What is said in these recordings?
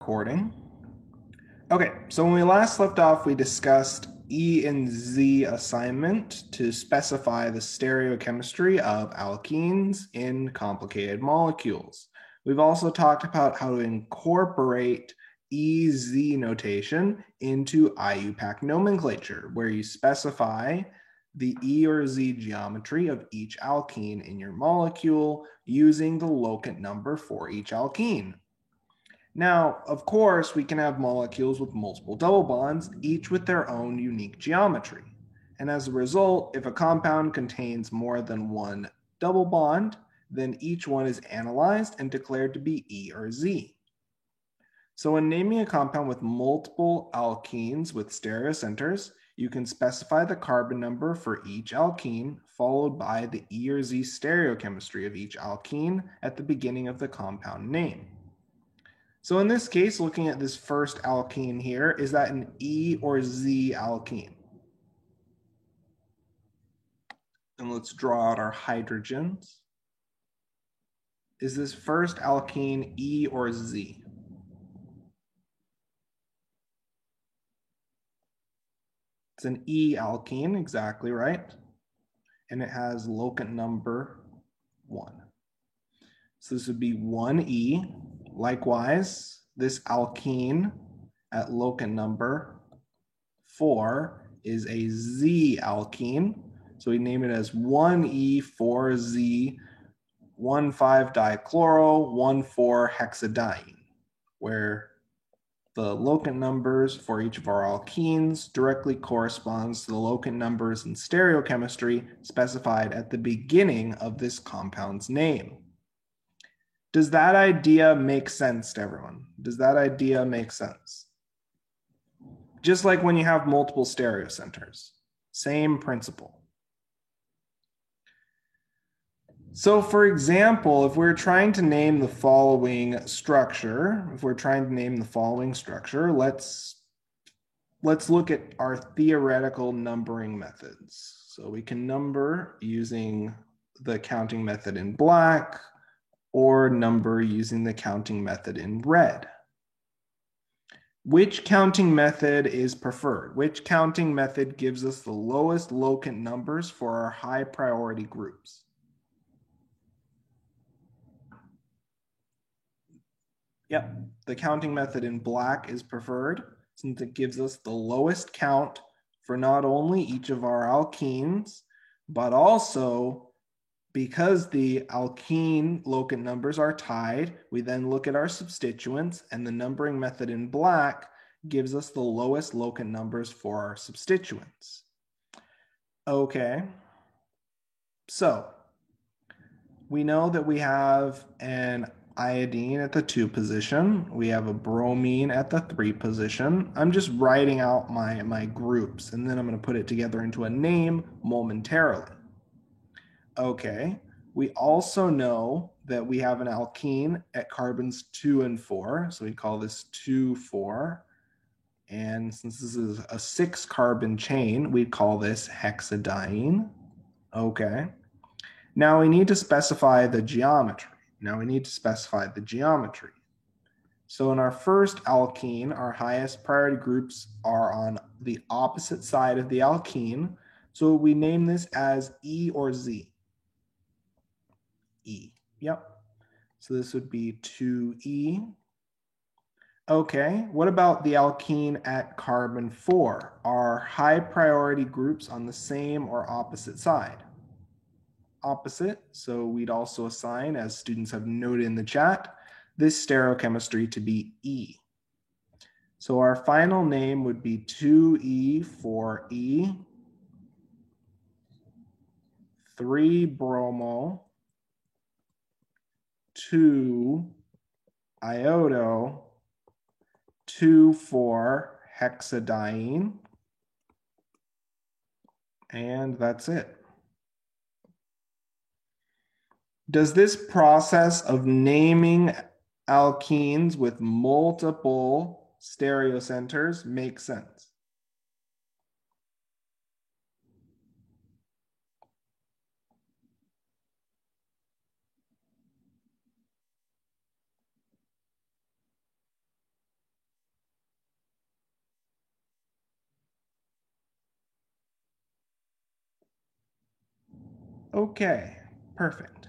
Recording. Okay, so when we last left off, we discussed E and Z assignment to specify the stereochemistry of alkenes in complicated molecules. We've also talked about how to incorporate EZ notation into IUPAC nomenclature, where you specify the E or Z geometry of each alkene in your molecule using the locant number for each alkene. Now, of course, we can have molecules with multiple double bonds, each with their own unique geometry. And as a result, if a compound contains more than one double bond, then each one is analyzed and declared to be E or Z. So when naming a compound with multiple alkenes with stereocenters, you can specify the carbon number for each alkene, followed by the E or Z stereochemistry of each alkene at the beginning of the compound name. So in this case, looking at this first alkene here, is that an E or Z alkene? And let's draw out our hydrogens. Is this first alkene E or Z? It's an E alkene, exactly right. And it has locant number 1. So this would be 1E. Likewise, this alkene at locant number 4 is a Z alkene. So we name it as 1E4Z 1,5-dichloro 1,4-hexadiene, where the locant numbers for each of our alkenes directly corresponds to the locant numbers in stereochemistry specified at the beginning of this compound's name. Does that idea make sense to everyone? Does that idea make sense? Just like when you have multiple stereocenters, same principle. So for example, if we're trying to name the following structure, let's look at our theoretical numbering methods. So we can number using the counting method in black or number using the counting method in red. Which counting method is preferred? Which counting method gives us the lowest locant numbers for our high priority groups? Yep, the counting method in black is preferred since it gives us the lowest count for not only each of our alkenes, but also because the alkene locant numbers are tied, we then look at our substituents, and the numbering method in black gives us the lowest locant numbers for our substituents. Okay, so we know that we have an iodine at the 2 position. We have a bromine at the 3 position. I'm just writing out my groups, and then I'm going to put it together into a name momentarily. Okay, we also know that we have an alkene at carbons 2 and 4. So we call this 2,4. And since this is a 6-carbon chain, we call this hexadiene. Okay. Now we need to specify the geometry. So in our first alkene, our highest priority groups are on the opposite side of the alkene. So we name this as E or Z. E. Yep. So this would be 2E. Okay, what about the alkene at carbon 4? Are high priority groups on the same or opposite side? Opposite, so we'd also assign, as students have noted in the chat, this stereochemistry to be E. So our final name would be 2E for E, 3-bromo, 2-iodo, 2,4-hexadiene, and that's it. Does this process of naming alkenes with multiple stereocenters make sense? Okay, perfect.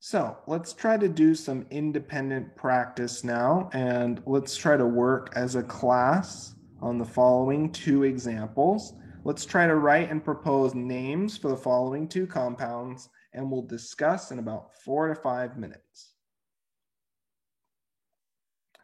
So let's try to do some independent practice now, and let's try to work as a class on the following two examples. Let's try to write and propose names for the following two compounds, and we'll discuss in about 4 to 5 minutes.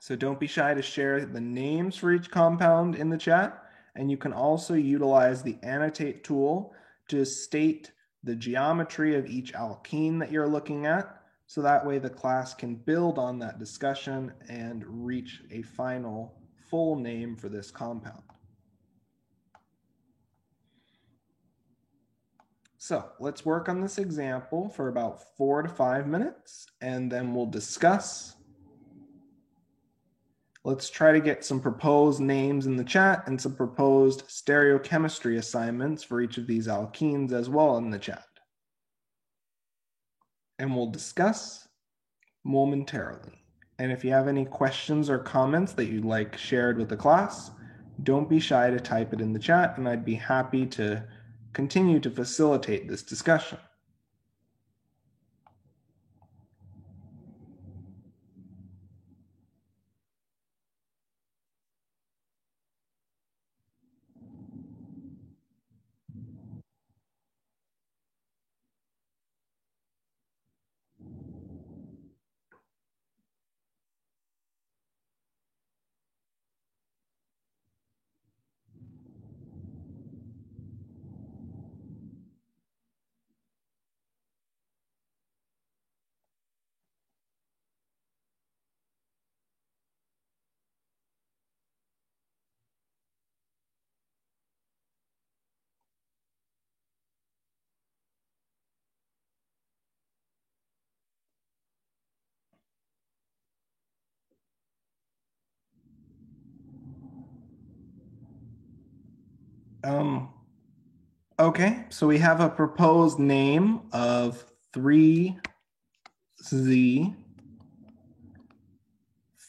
So don't be shy to share the names for each compound in the chat, and you can also utilize the annotate tool to state the geometry of each alkene that you're looking at. So that way the class can build on that discussion and reach a final full name for this compound. So let's work on this example for about 4 to 5 minutes, and then we'll discuss. Let's try to get some proposed names in the chat and some proposed stereochemistry assignments for each of these alkenes as well in the chat. And we'll discuss momentarily. And if you have any questions or comments that you'd like shared with the class, don't be shy to type it in the chat, and I'd be happy to continue to facilitate this discussion. Okay, so we have a proposed name of 3Z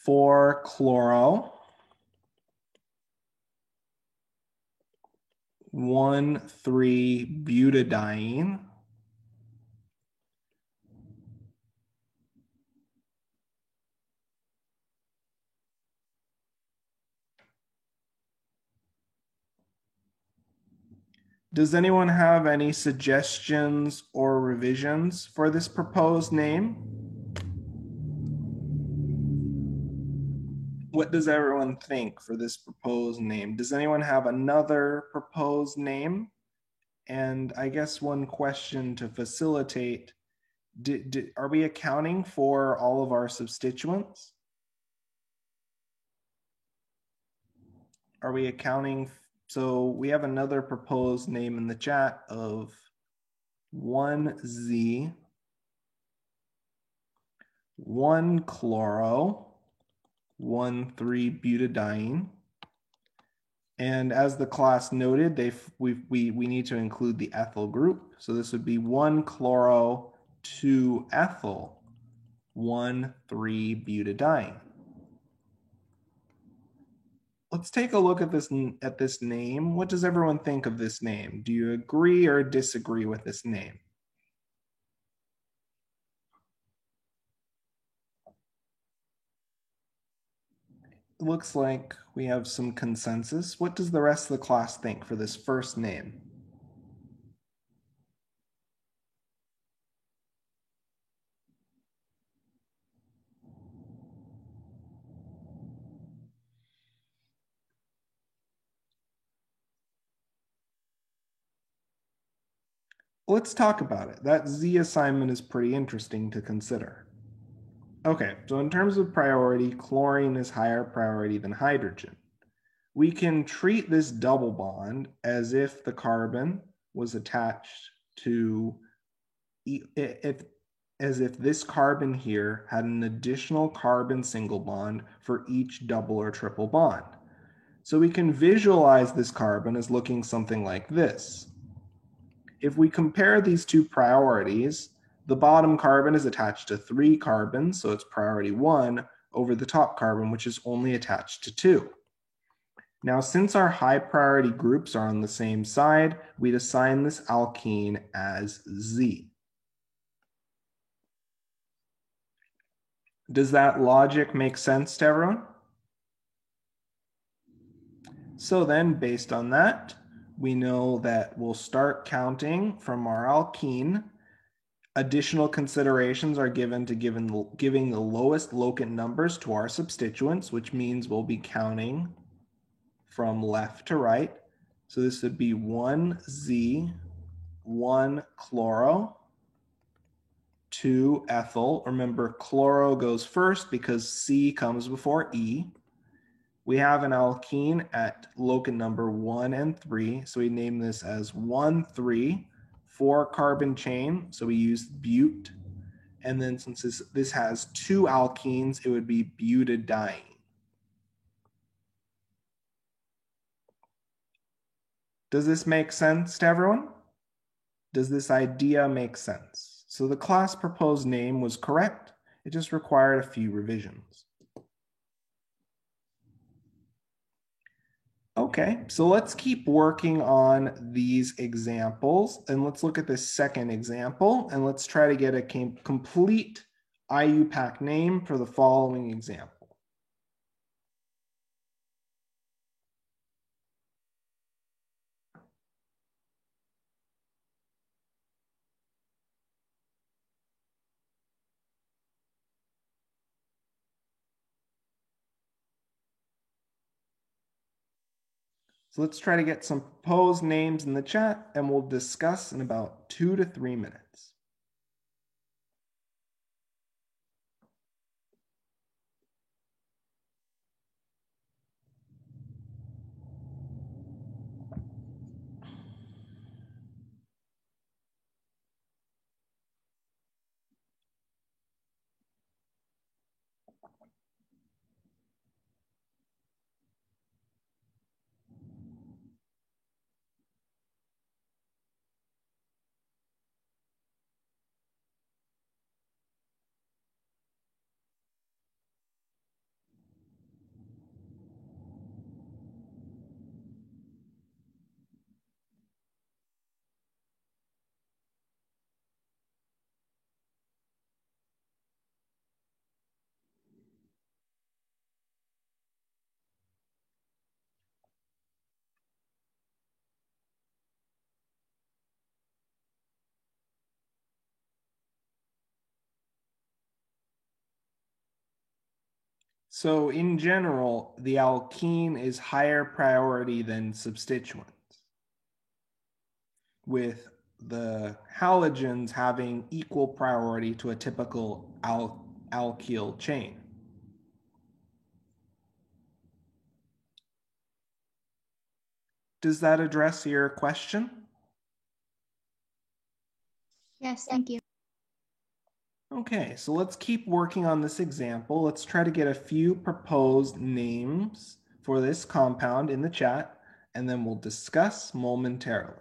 4-chloro 1,3-butadiene. Does anyone have any suggestions or revisions for this proposed name? What does everyone think for this proposed name? Does anyone have another proposed name? And I guess one question to facilitate, are we accounting for all of our substituents? Are we accounting? So we have another proposed name in the chat of 1Z 1-chloro 1,3-butadiene. And as the class noted, we need to include the ethyl group. So this would be 1-chloro 2-ethyl 1,3-butadiene. Let's take a look at this name. What does everyone think of this name? Do you agree or disagree with this name? It looks like we have some consensus. What does the rest of the class think for this first name? Let's talk about it. That Z assignment is pretty interesting to consider. Okay, so in terms of priority, chlorine is higher priority than hydrogen. We can treat this double bond as if the carbon was attached to, as if this carbon here had an additional carbon single bond for each double or triple bond. So we can visualize this carbon as looking something like this. If we compare these two priorities, the bottom carbon is attached to 3 carbons, so it's priority 1 over the top carbon, which is only attached to 2. Now, since our high priority groups are on the same side, we'd assign this alkene as Z. Does that logic make sense to everyone? So then, based on that, we know that we'll start counting from our alkene. Additional considerations are given to giving the lowest locant numbers to our substituents, which means we'll be counting from left to right. So this would be 1Z, 1 chloro, 2 ethyl. Remember, chloro goes first because C comes before E. We have an alkene at locant number 1 and 3. So we name this as 1,3, 4 carbon chain. So we use bute. And then since this has 2 alkenes, it would be butadiene. Does this make sense to everyone? Does this idea make sense? So the class proposed name was correct. It just required a few revisions. Okay, so let's keep working on these examples, and let's look at this second example, and let's try to get a complete IUPAC name for the following example. So let's try to get some proposed names in the chat, and we'll discuss in about 2 to 3 minutes. So in general, the alkene is higher priority than substituents, with the halogens having equal priority to a typical alkyl chain. Does that address your question? Yes, thank you. Okay, so let's keep working on this example. Let's try to get a few proposed names for this compound in the chat, and then we'll discuss momentarily.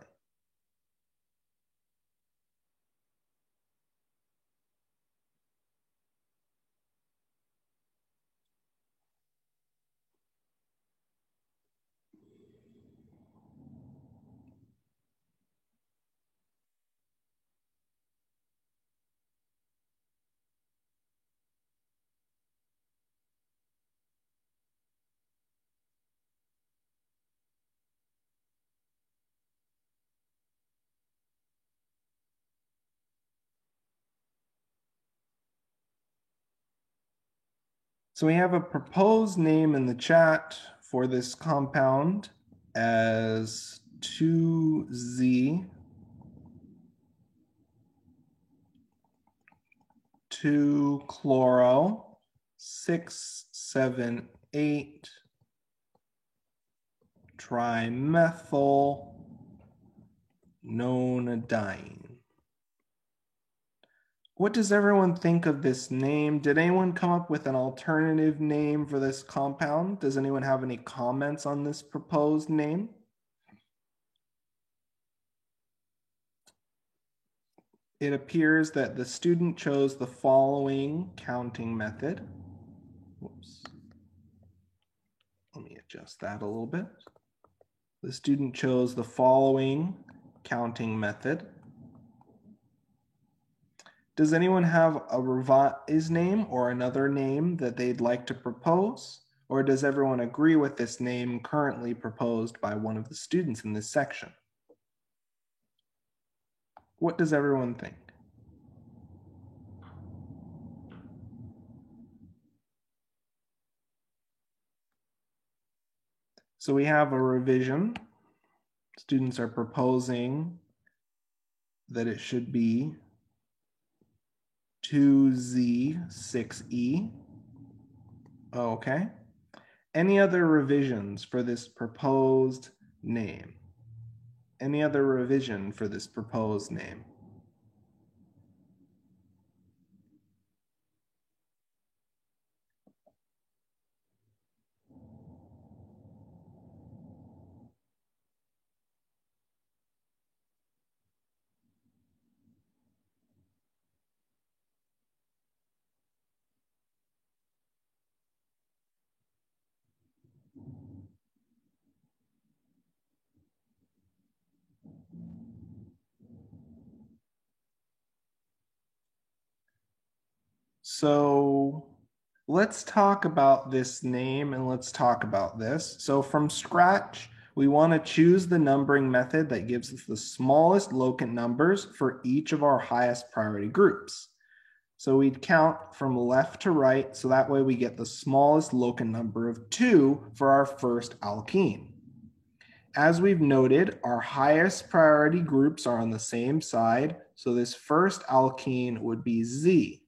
So we have a proposed name in the chat for this compound as 2Z, 2-chloro, 6,7,8 trimethyl nonadiene. What does everyone think of this name? Did anyone come up with an alternative name for this compound? Does anyone have any comments on this proposed name? it appears that the student chose the following counting method. Whoops. Let me adjust that a little bit. The student chose the following counting method. Does anyone have a revised name or another name that they'd like to propose? Or does everyone agree with this name currently proposed by one of the students in this section? What does everyone think? So we have a revision. Students are proposing that it should be 2Z6E. Okay. Any other revisions for this proposed name? Any other revision for this proposed name? So let's talk about this name and let's talk about this. So from scratch, we want to choose the numbering method that gives us the smallest locant numbers for each of our highest priority groups. So we'd count from left to right, so that way we get the smallest locant number of 2 for our first alkene. As we've noted, our highest priority groups are on the same side, so this first alkene would be Z.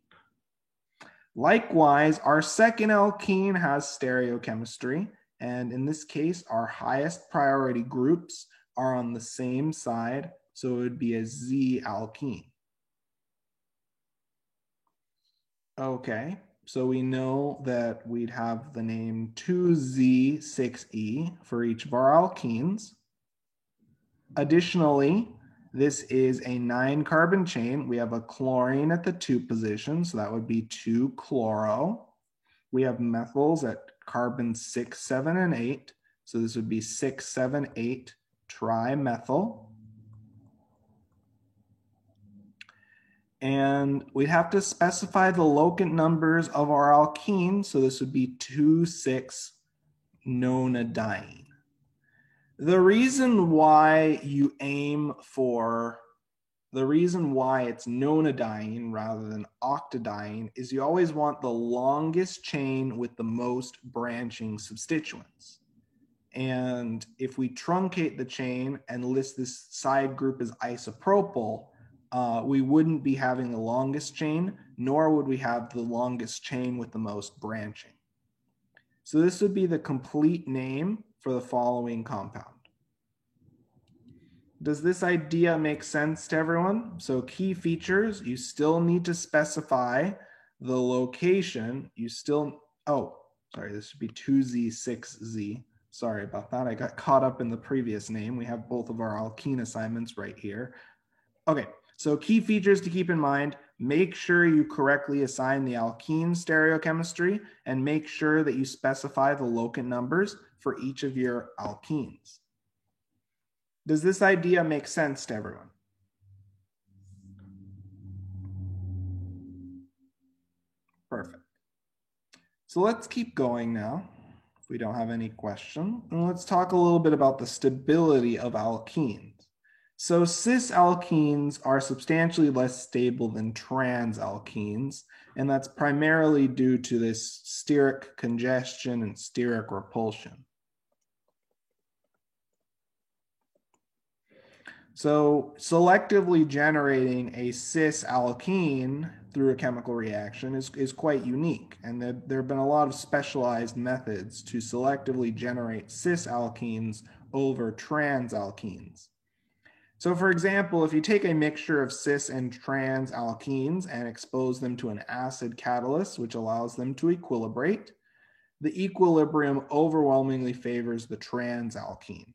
Likewise, our second alkene has stereochemistry, and in this case, our highest priority groups are on the same side, so it would be a Z alkene. Okay, so we know that we'd have the name 2Z6E for each of our alkenes. Additionally, this is a 9-carbon chain. We have a chlorine at the 2 position, so that would be 2-chloro. We have methyls at carbon 6, 7, and 8. So this would be 6, 7, 8 trimethyl. And we'd have to specify the locant numbers of our alkene. So this would be 2,6-nonadiene. The reason why it's nonadiene rather than octadiene is you always want the longest chain with the most branching substituents. And if we truncate the chain and list this side group as isopropyl, we wouldn't be having the longest chain, nor would we have the longest chain with the most branching. So this would be the complete name for the following compound. Does this idea make sense to everyone? So key features, you still need to specify the location. This should be 2Z6Z. Sorry about that. I got caught up in the previous name. We have both of our alkene assignments right here. Okay, so key features to keep in mind. Make sure you correctly assign the alkene stereochemistry and make sure that you specify the locant numbers for each of your alkenes. Does this idea make sense to everyone? Perfect. So let's keep going now, if we don't have any question. And let's talk a little bit about the stability of alkenes. So cis alkenes are substantially less stable than trans alkenes, and that's primarily due to this steric congestion and steric repulsion. So selectively generating a cis alkene through a chemical reaction is quite unique. And there have been a lot of specialized methods to selectively generate cis alkenes over trans alkenes. So for example, if you take a mixture of cis and trans alkenes and expose them to an acid catalyst, which allows them to equilibrate, the equilibrium overwhelmingly favors the trans alkene.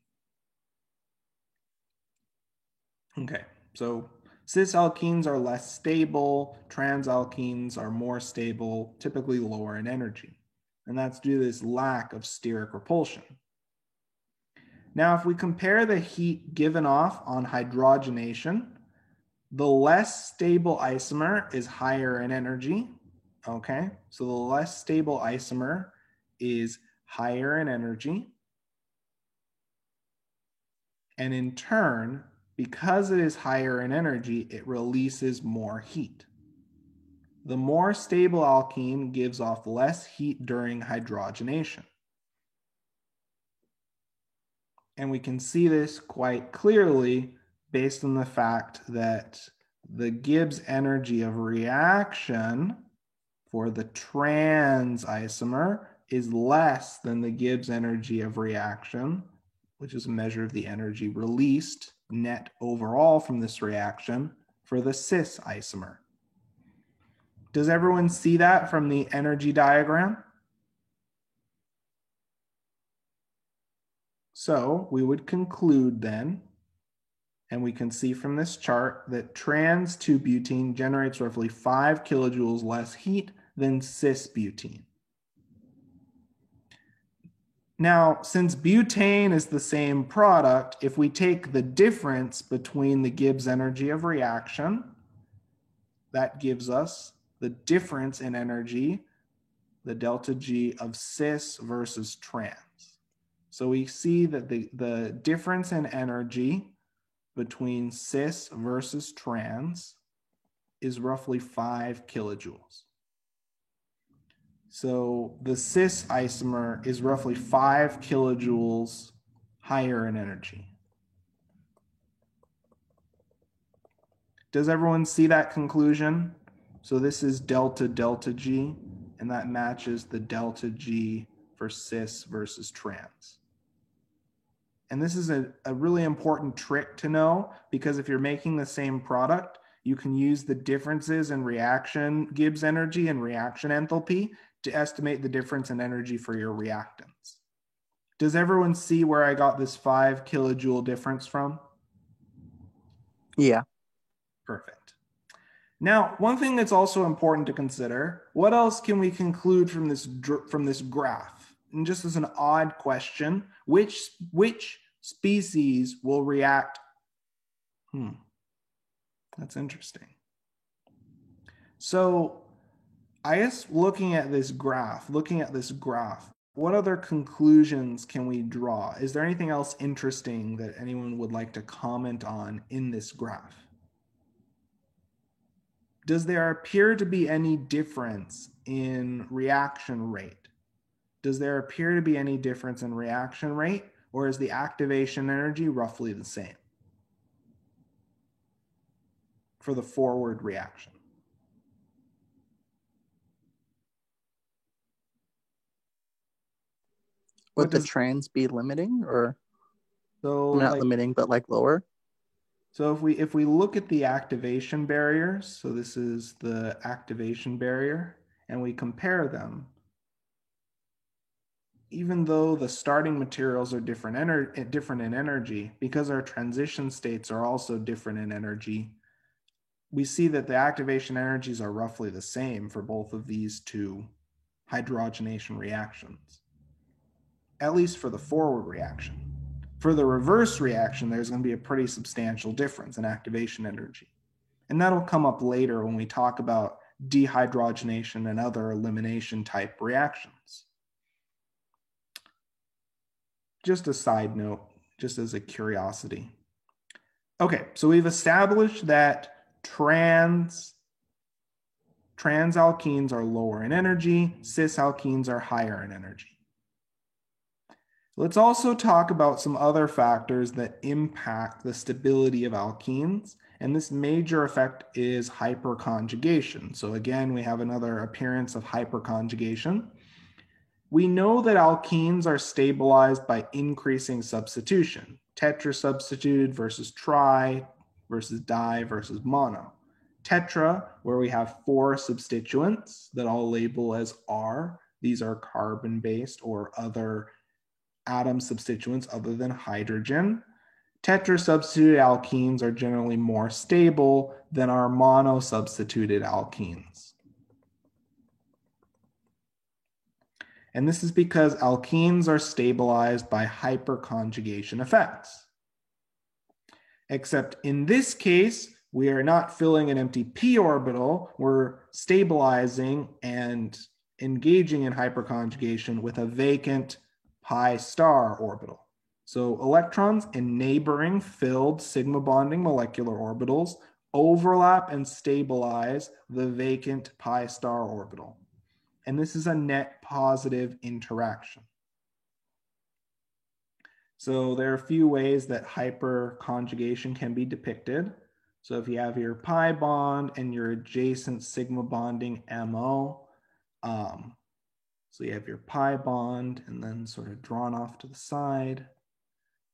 Okay, so Cis alkenes are less stable, trans alkenes are more stable, typically lower in energy. And that's due to this lack of steric repulsion. Now, if we compare the heat given off on hydrogenation, the less stable isomer is higher in energy. Okay, so the less stable isomer is higher in energy. And in turn, because it is higher in energy, it releases more heat. The more stable alkene gives off less heat during hydrogenation. And we can see this quite clearly based on the fact that the Gibbs energy of reaction for the trans isomer is less than the Gibbs energy of reaction, which is a measure of the energy released net overall from this reaction for the cis isomer. Does everyone see that from the energy diagram? So we would conclude then, and we can see from this chart that trans 2-butene generates roughly 5 kilojoules less heat than cis-butene. Now, since butane is the same product, if we take the difference between the Gibbs energy of reaction, that gives us the difference in energy, the delta G of cis versus trans. So we see that the difference in energy between cis versus trans is roughly 5 kilojoules. So the cis isomer is roughly 5 kilojoules higher in energy. Does everyone see that conclusion? So this is delta G, and that matches the delta G for cis versus trans. And this is a really important trick to know, because if you're making the same product, you can use the differences in reaction Gibbs energy and reaction enthalpy to estimate the difference in energy for your reactants. Does everyone see where I got this 5 kilojoule difference from? Yeah. Perfect. Now, one thing that's also important to consider, what else can we conclude from this graph? And just as an odd question, which species will react? That's interesting. So I guess looking at this graph, what other conclusions can we draw? Is there anything else interesting that anyone would like to comment on in this graph? Does there appear to be any difference in reaction rate? Does there appear to be any difference in reaction rate, or is the activation energy roughly the same for the forward reaction? Would the trans be limiting, or so not limiting, but like lower? So if we look at the activation barriers, so this is the activation barrier, and we compare them, even though the starting materials are different in energy, because our transition states are also different in energy, we see that the activation energies are roughly the same for both of these two hydrogenation reactions, at least for the forward reaction. For the reverse reaction, there's going to be a pretty substantial difference in activation energy. And that'll come up later when we talk about dehydrogenation and other elimination type reactions. Just a side note, just as a curiosity. Okay, so we've established that trans alkenes are lower in energy, cis alkenes are higher in energy. Let's also talk about some other factors that impact the stability of alkenes, and this major effect is hyperconjugation. So again, we have another appearance of hyperconjugation. We know that alkenes are stabilized by increasing substitution, tetrasubstituted versus tri versus di versus mono. Tetra, where we have 4 substituents that I'll label as R, these are carbon-based or other atom substituents other than hydrogen. Tetrasubstituted alkenes are generally more stable than our monosubstituted alkenes. And this is because alkenes are stabilized by hyperconjugation effects. Except in this case, we are not filling an empty p orbital, we're stabilizing and engaging in hyperconjugation with a vacant pi star orbital. So electrons in neighboring filled sigma bonding molecular orbitals overlap and stabilize the vacant pi star orbital. And this is a net positive interaction. So there are a few ways that hyperconjugation can be depicted. So if you have your pi bond and your adjacent sigma bonding MO, so you have your pi bond and then sort of drawn off to the side.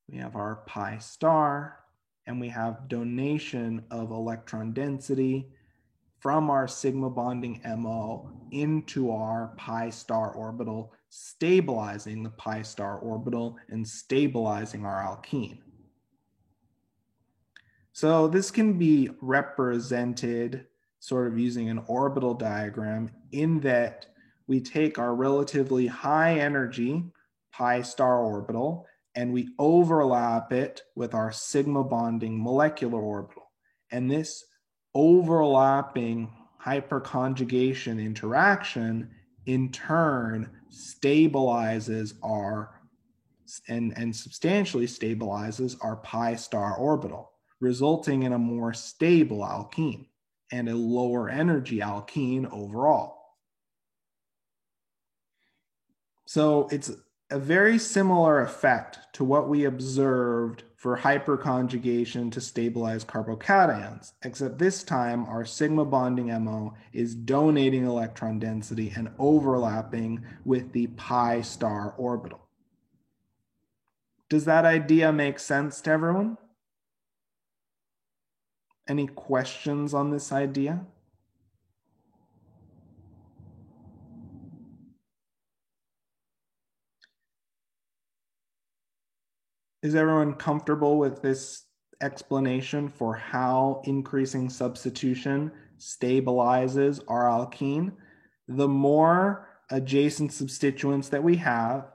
We have our pi star, and we have donation of electron density from our sigma bonding MO into our pi star orbital, stabilizing the pi star orbital and stabilizing our alkene. So this can be represented sort of using an orbital diagram in that we take our relatively high energy pi star orbital and we overlap it with our sigma bonding molecular orbital. And this overlapping hyperconjugation interaction in turn stabilizes our and substantially stabilizes our pi star orbital, resulting in a more stable alkene and a lower energy alkene overall. So it's a very similar effect to what we observed for hyperconjugation to stabilize carbocations, except this time our sigma bonding MO is donating electron density and overlapping with the pi star orbital. Does that idea make sense to everyone? Any questions on this idea? Is everyone comfortable with this explanation for how increasing substitution stabilizes our alkene? The more adjacent substituents that we have,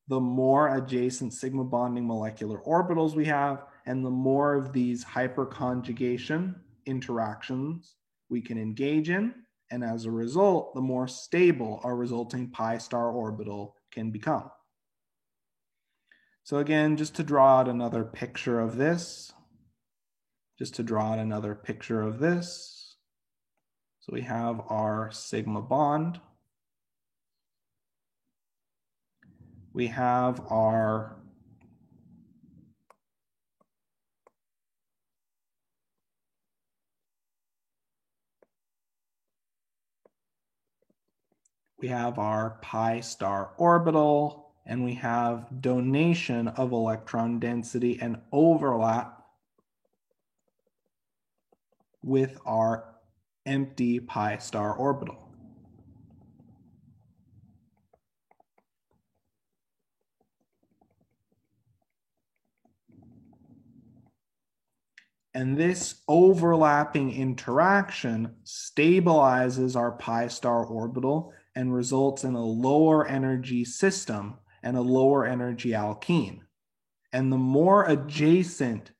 the more adjacent sigma bonding molecular orbitals we have, and the more of these hyperconjugation interactions we can engage in. And as a result, the more stable our resulting pi star orbital can become. So again, just to draw out another picture of this, So we have our sigma bond. We have our pi star orbital, and we have donation of electron density and overlap with our empty pi star orbital. And this overlapping interaction stabilizes our pi star orbital and results in a lower energy system and a lower energy alkene. And the more adjacent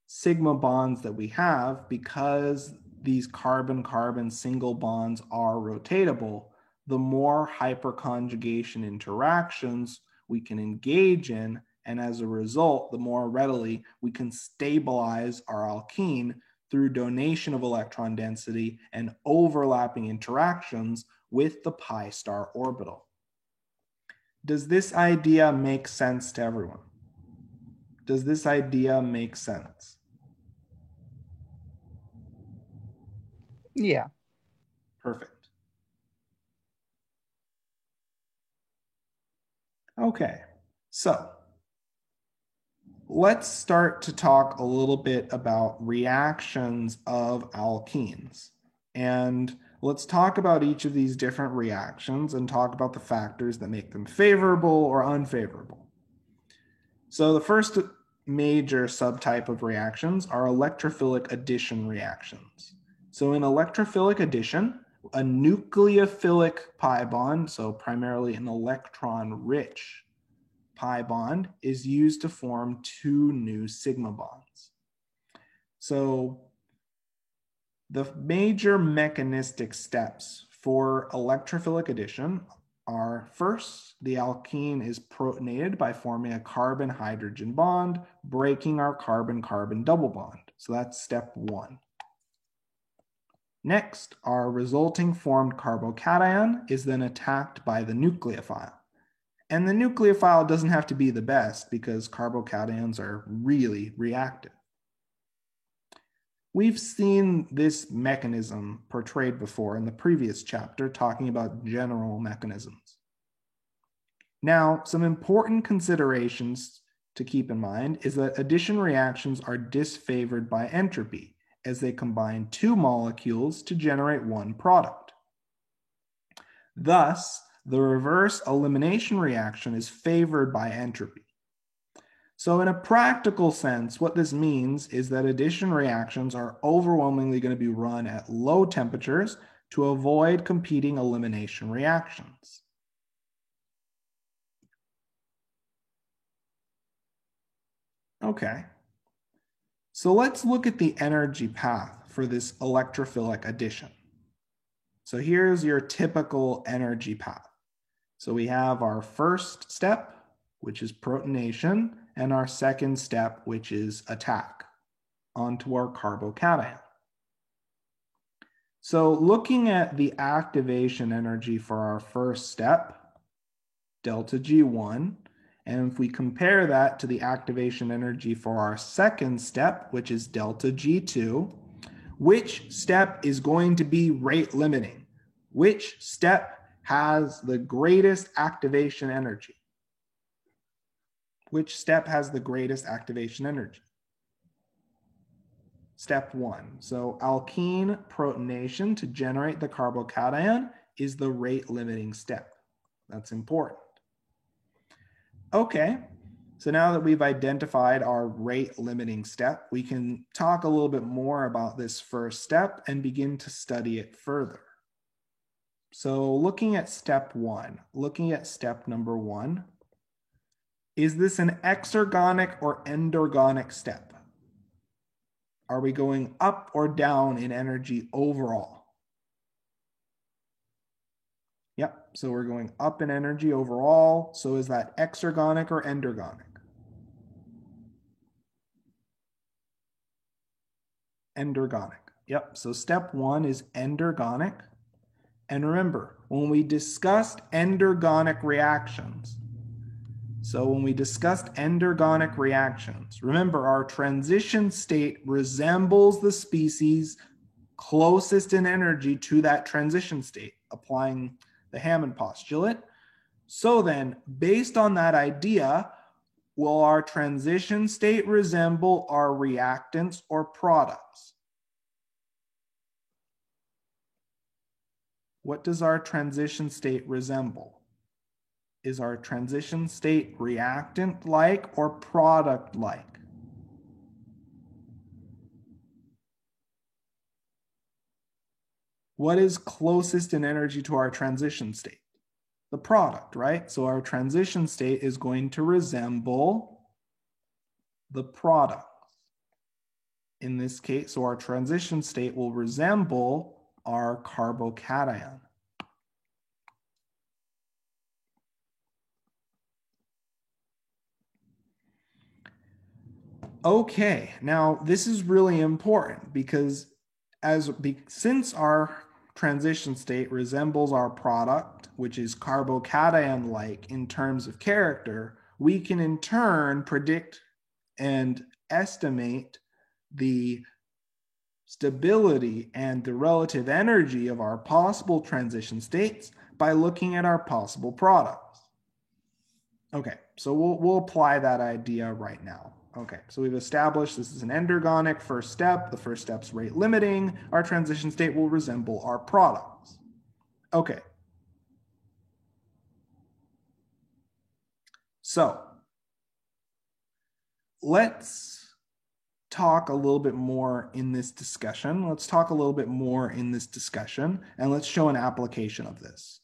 sigma bonds that we have, because these carbon-carbon single bonds are rotatable, the more hyperconjugation interactions we can engage in, and as a result, the more readily we can stabilize our alkene through donation of electron density and overlapping interactions with the pi star orbital. Does this idea make sense to everyone? Does this idea make sense? Yeah. Perfect. Okay, so let's start to talk a little bit about reactions of alkenes. And let's talk about each of these different reactions and talk about the factors that make them favorable or unfavorable. So the first major subtype of reactions are electrophilic addition reactions. So in electrophilic addition, a nucleophilic pi bond, so primarily an electron-rich pi bond, is used to form two new sigma bonds. So the major mechanistic steps for electrophilic addition are: first, the alkene is protonated by forming a carbon-hydrogen bond, breaking our carbon-carbon double bond. So that's step one. Next, our resulting formed carbocation is then attacked by the nucleophile. And the nucleophile doesn't have to be the best because carbocations are really reactive. We've seen this mechanism portrayed before in the previous chapter, talking about general mechanisms. Now, some important considerations to keep in mind is that addition reactions are disfavored by entropy, as they combine two molecules to generate one product. Thus, the reverse elimination reaction is favored by entropy. So in a practical sense, what this means is that addition reactions are overwhelmingly going to be run at low temperatures to avoid competing elimination reactions. Okay, so let's look at the energy path for this electrophilic addition. So here's your typical energy path. So we have our first step, which is protonation, and our second step, which is attack onto our carbocation. So looking at the activation energy for our first step, delta G1, and if we compare that to the activation energy for our second step, which is delta G2, which step is going to be rate limiting? Which step has the greatest activation energy? Which step has the greatest activation energy? Step one. So alkene protonation to generate the carbocation is the rate limiting step. That's important. Okay, so now that we've identified our rate limiting step, we can talk a little bit more about this first step and begin to study it further. So looking at step number one, is this an exergonic or endergonic step? Are we going up or down in energy overall? Yep, so we're going up in energy overall. So is that exergonic or endergonic? Endergonic. Yep, so step one is endergonic. And remember, when we discussed endergonic reactions, remember our transition state resembles the species closest in energy to that transition state, applying the Hammond postulate. So then, based on that idea, will our transition state resemble our reactants or products? What does our transition state resemble? Is our transition state reactant-like or product-like? What is closest in energy to our transition state? The product, right? So our transition state is going to resemble the product. In this case, so our transition state will resemble our carbocation. Okay, now this is really important because since our transition state resembles our product, which is carbocation-like in terms of character, we can in turn predict and estimate the stability and the relative energy of our possible transition states by looking at our possible products. Okay, so we'll apply that idea right now. Okay, so we've established this is an endergonic first step. The first step's rate limiting. Our transition state will resemble our products. Okay. So let's talk a little bit more in this discussion. Let's talk a little bit more in this discussion, and let's show an application of this.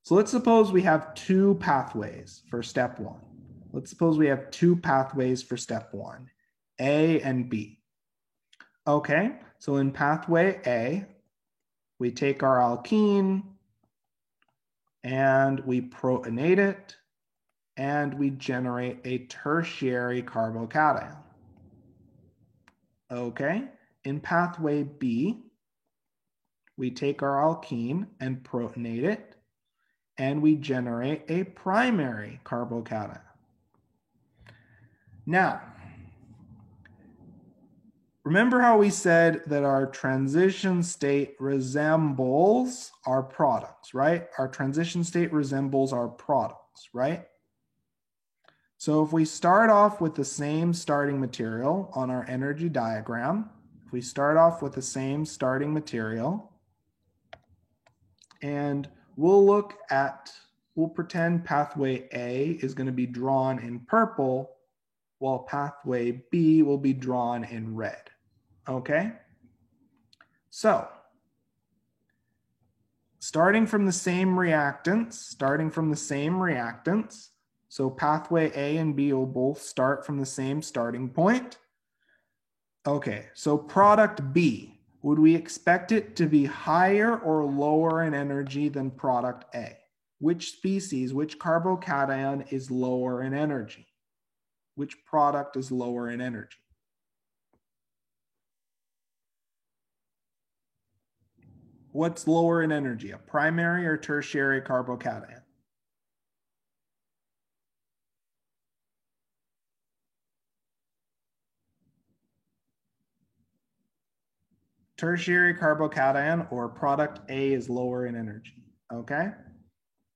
So let's suppose we have two pathways for step one. Let's suppose we have two pathways for step one, A and B. Okay, so in pathway A, we take our alkene and we protonate it, and we generate a tertiary carbocation. Okay, in pathway B, we take our alkene and protonate it, and we generate a primary carbocation. Now, remember how we said that our transition state resembles our products, right? Our transition state resembles our products, right? So if we start off with the same starting material on our energy diagram, if we start off with the same starting material, and we'll pretend pathway A is going to be drawn in purple, while pathway B will be drawn in red. Okay? So, starting from the same reactants, so pathway A and B will both start from the same starting point. Okay, so product B, would we expect it to be higher or lower in energy than product A? Which species, which carbocation is lower in energy? Which product is lower in energy? What's lower in energy, a primary or tertiary carbocation? Tertiary carbocation, or product A, is lower in energy, okay?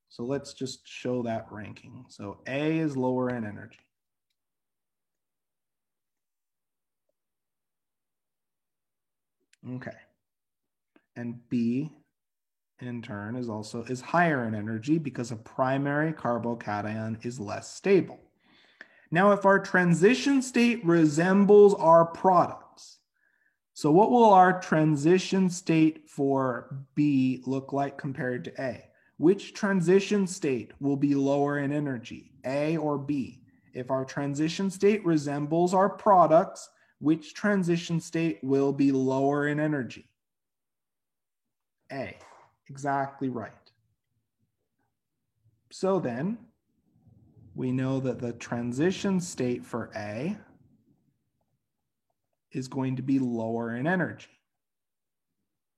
So let's just show that ranking. So A is lower in energy. Okay. And B, in turn, is higher in energy because a primary carbocation is less stable. Now, if our transition state resembles our products, so what will our transition state for B look like compared to A? Which transition state will be lower in energy, A or B? If our transition state resembles our products, which transition state will be lower in energy? A. Exactly right. So then, we know that the transition state for A is going to be lower in energy.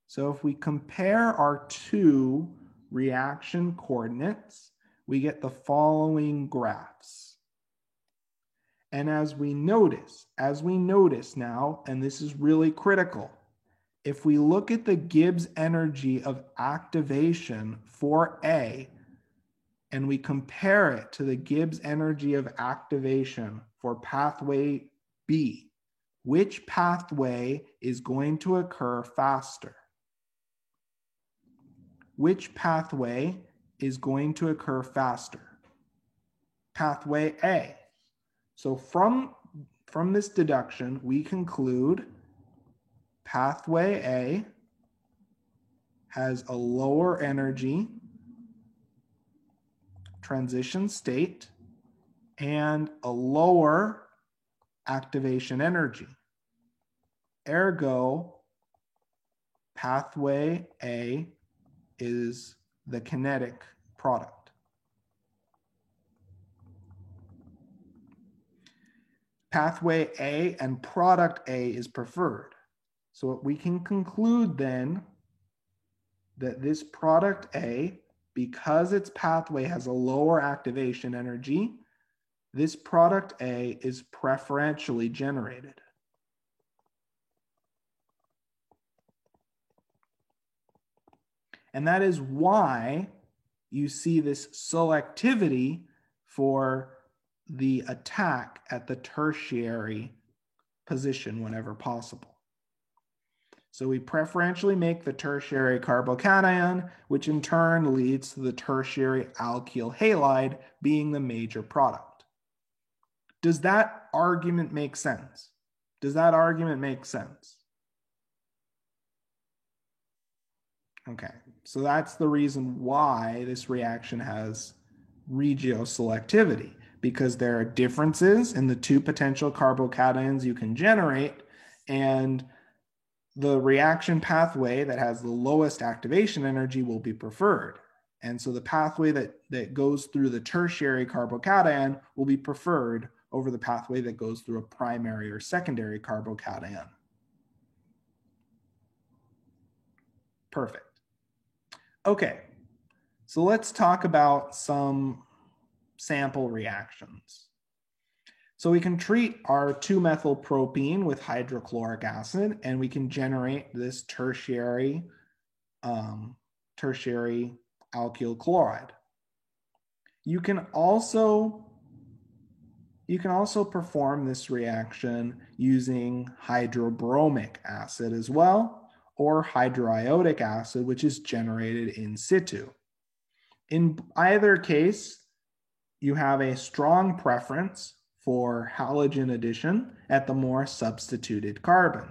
So if we compare our two reaction coordinates, we get the following graphs. And as we notice now, and this is really critical, if we look at the Gibbs energy of activation for A, and we compare it to the Gibbs energy of activation for pathway B, which pathway is going to occur faster? Which pathway is going to occur faster? Pathway A. So from this deduction, we conclude pathway A has a lower energy transition state and a lower activation energy. Ergo, pathway A is the kinetic product. Pathway A and product A is preferred. So we can conclude then that this product A, because its pathway has a lower activation energy, this product A is preferentially generated. And that is why you see this selectivity for the attack at the tertiary position whenever possible. So we preferentially make the tertiary carbocation, which in turn leads to the tertiary alkyl halide being the major product. Does that argument make sense? Does that argument make sense? Okay, so that's the reason why this reaction has regioselectivity, because there are differences in the two potential carbocations you can generate, and the reaction pathway that has the lowest activation energy will be preferred. And so the pathway that goes through the tertiary carbocation will be preferred over the pathway that goes through a primary or secondary carbocation. Perfect. Okay, so let's talk about some sample reactions. So we can treat our 2-methylpropene with hydrochloric acid, and we can generate this tertiary alkyl chloride. You can also perform this reaction using hydrobromic acid as well, or hydroiodic acid, which is generated in situ. In either case, you have a strong preference for halogen addition at the more substituted carbon.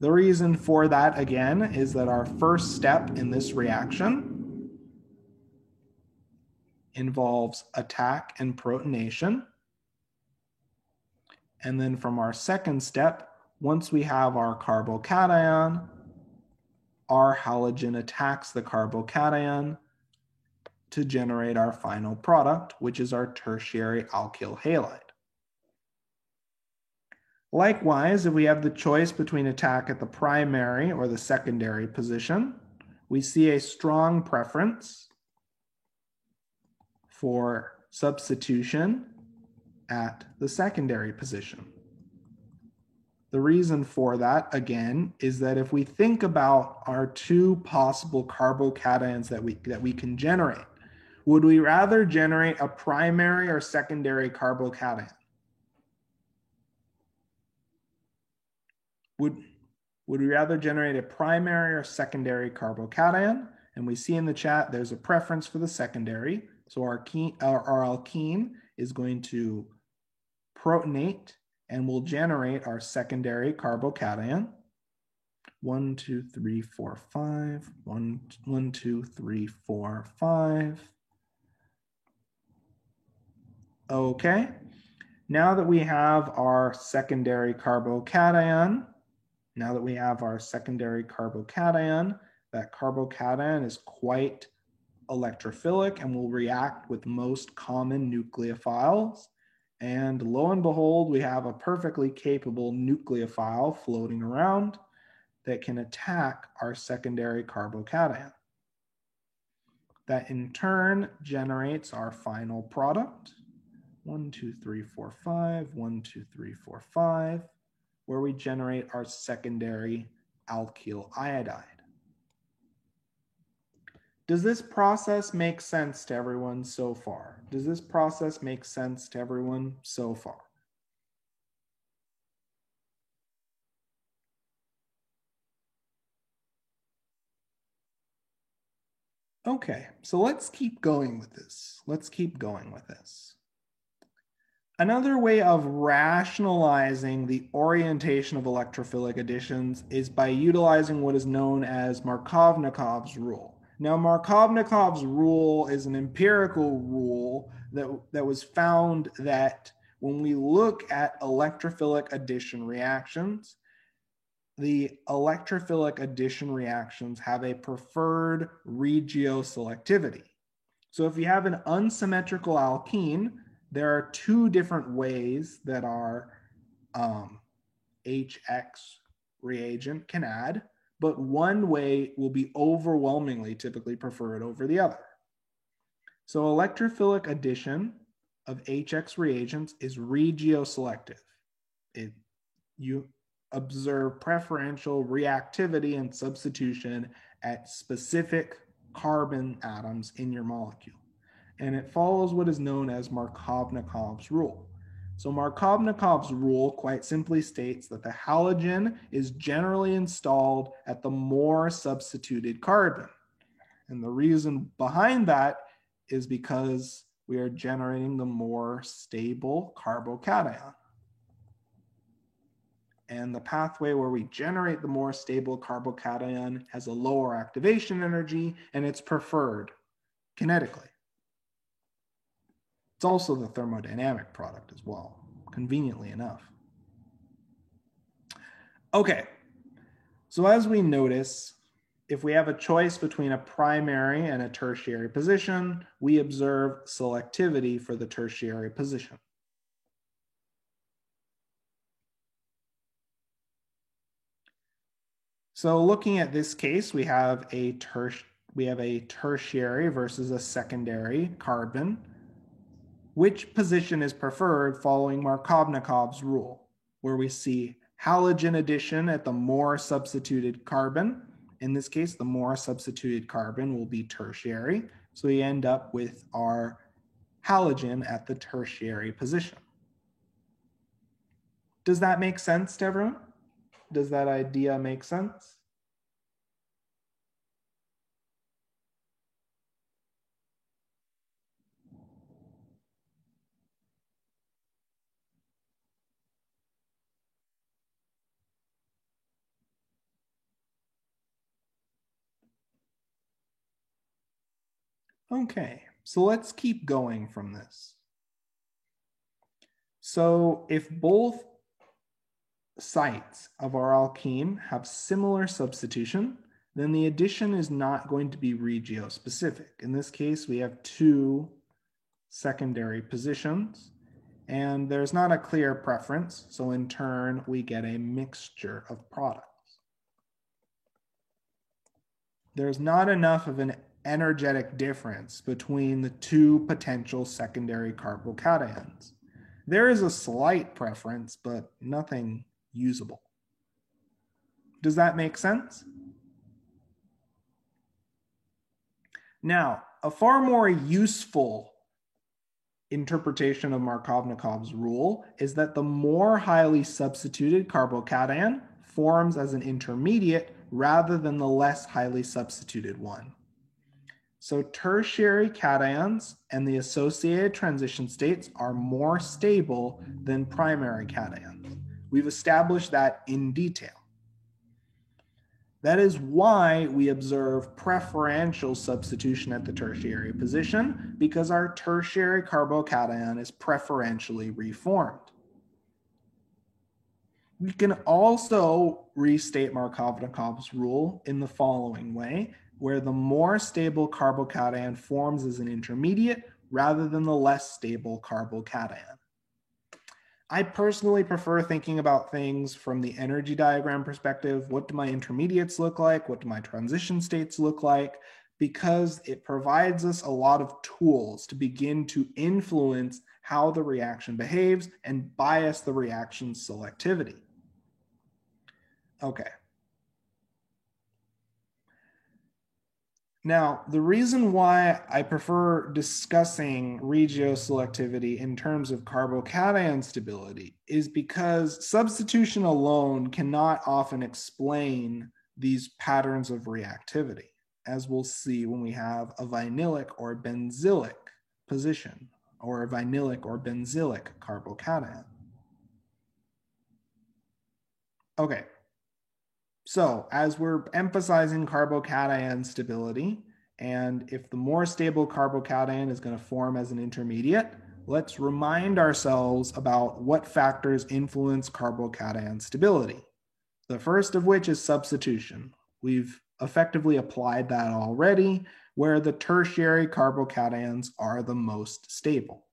The reason for that, again, is that our first step in this reaction involves attack and protonation. And then from our second step, once we have our carbocation, our halogen attacks the carbocation to generate our final product, which is our tertiary alkyl halide. Likewise, if we have the choice between attack at the primary or the secondary position, we see a strong preference for substitution at the secondary position. The reason for that, again, is that if we think about our two possible carbocations that we can generate, would we rather generate a primary or secondary carbocation? Would we rather generate a primary or secondary carbocation? And we see in the chat there's a preference for the secondary. So our alkene is going to protonate and will generate our secondary carbocation. 1, 2, 3, 4, 5. 1, 2, 3, 4, 5. Okay. Now that we have our secondary carbocation, that carbocation is quite electrophilic and will react with most common nucleophiles. And lo and behold, we have a perfectly capable nucleophile floating around that can attack our secondary carbocation. That in turn generates our final product. 1, 2, 3, 4, 5, 1, 2, 3, 4, 5, where we generate our secondary alkyl iodide. Does this process make sense to everyone so far? Does this process make sense to everyone so far? Okay, so let's keep going with this. Another way of rationalizing the orientation of electrophilic additions is by utilizing what is known as Markovnikov's rule. Now, Markovnikov's rule is an empirical rule that was found that when we look at electrophilic addition reactions, the electrophilic addition reactions have a preferred regioselectivity. So if you have an unsymmetrical alkene, there are two different ways that our HX reagent can add, but one way will be overwhelmingly typically preferred over the other. So electrophilic addition of HX reagents is regioselective. You observe preferential reactivity and substitution at specific carbon atoms in your molecule. And it follows what is known as Markovnikov's rule. So Markovnikov's rule quite simply states that the halogen is generally installed at the more substituted carbon. And the reason behind that is because we are generating the more stable carbocation. And the pathway where we generate the more stable carbocation has a lower activation energy, and it's preferred kinetically. It's also the thermodynamic product as well, conveniently enough. Okay, so as we notice, if we have a choice between a primary and a tertiary position, we observe selectivity for the tertiary position. So looking at this case, we have a tertiary versus a secondary carbon. Which position is preferred following Markovnikov's rule, where we see halogen addition at the more substituted carbon? In this case, the more substituted carbon will be tertiary. So we end up with our halogen at the tertiary position. Does that make sense to everyone? Does that idea make sense? Okay, so let's keep going from this. So if both sites of our alkene have similar substitution, then the addition is not going to be regiospecific. In this case, we have two secondary positions, and there's not a clear preference, so in turn, we get a mixture of products. There's not enough of an energetic difference between the two potential secondary carbocations. There is a slight preference, but nothing usable. Does that make sense? Now, a far more useful interpretation of Markovnikov's rule is that the more highly substituted carbocation forms as an intermediate rather than the less highly substituted one. So tertiary cations and the associated transition states are more stable than primary cations. We've established that in detail. That is why we observe preferential substitution at the tertiary position, because our tertiary carbocation is preferentially reformed. We can also restate Markovnikov's rule in the following way, where the more stable carbocation forms as an intermediate rather than the less stable carbocation. I personally prefer thinking about things from the energy diagram perspective. What do my intermediates look like? What do my transition states look like? Because it provides us a lot of tools to begin to influence how the reaction behaves and bias the reaction's selectivity. Okay. Now, the reason why I prefer discussing regioselectivity in terms of carbocation stability is because substitution alone cannot often explain these patterns of reactivity, as we'll see when we have a vinylic or benzylic position, or a vinylic or benzylic carbocation. Okay. So as we're emphasizing carbocation stability, and if the more stable carbocation is going to form as an intermediate, let's remind ourselves about what factors influence carbocation stability. The first of which is substitution. We've effectively applied that already, where the tertiary carbocations are the most stable.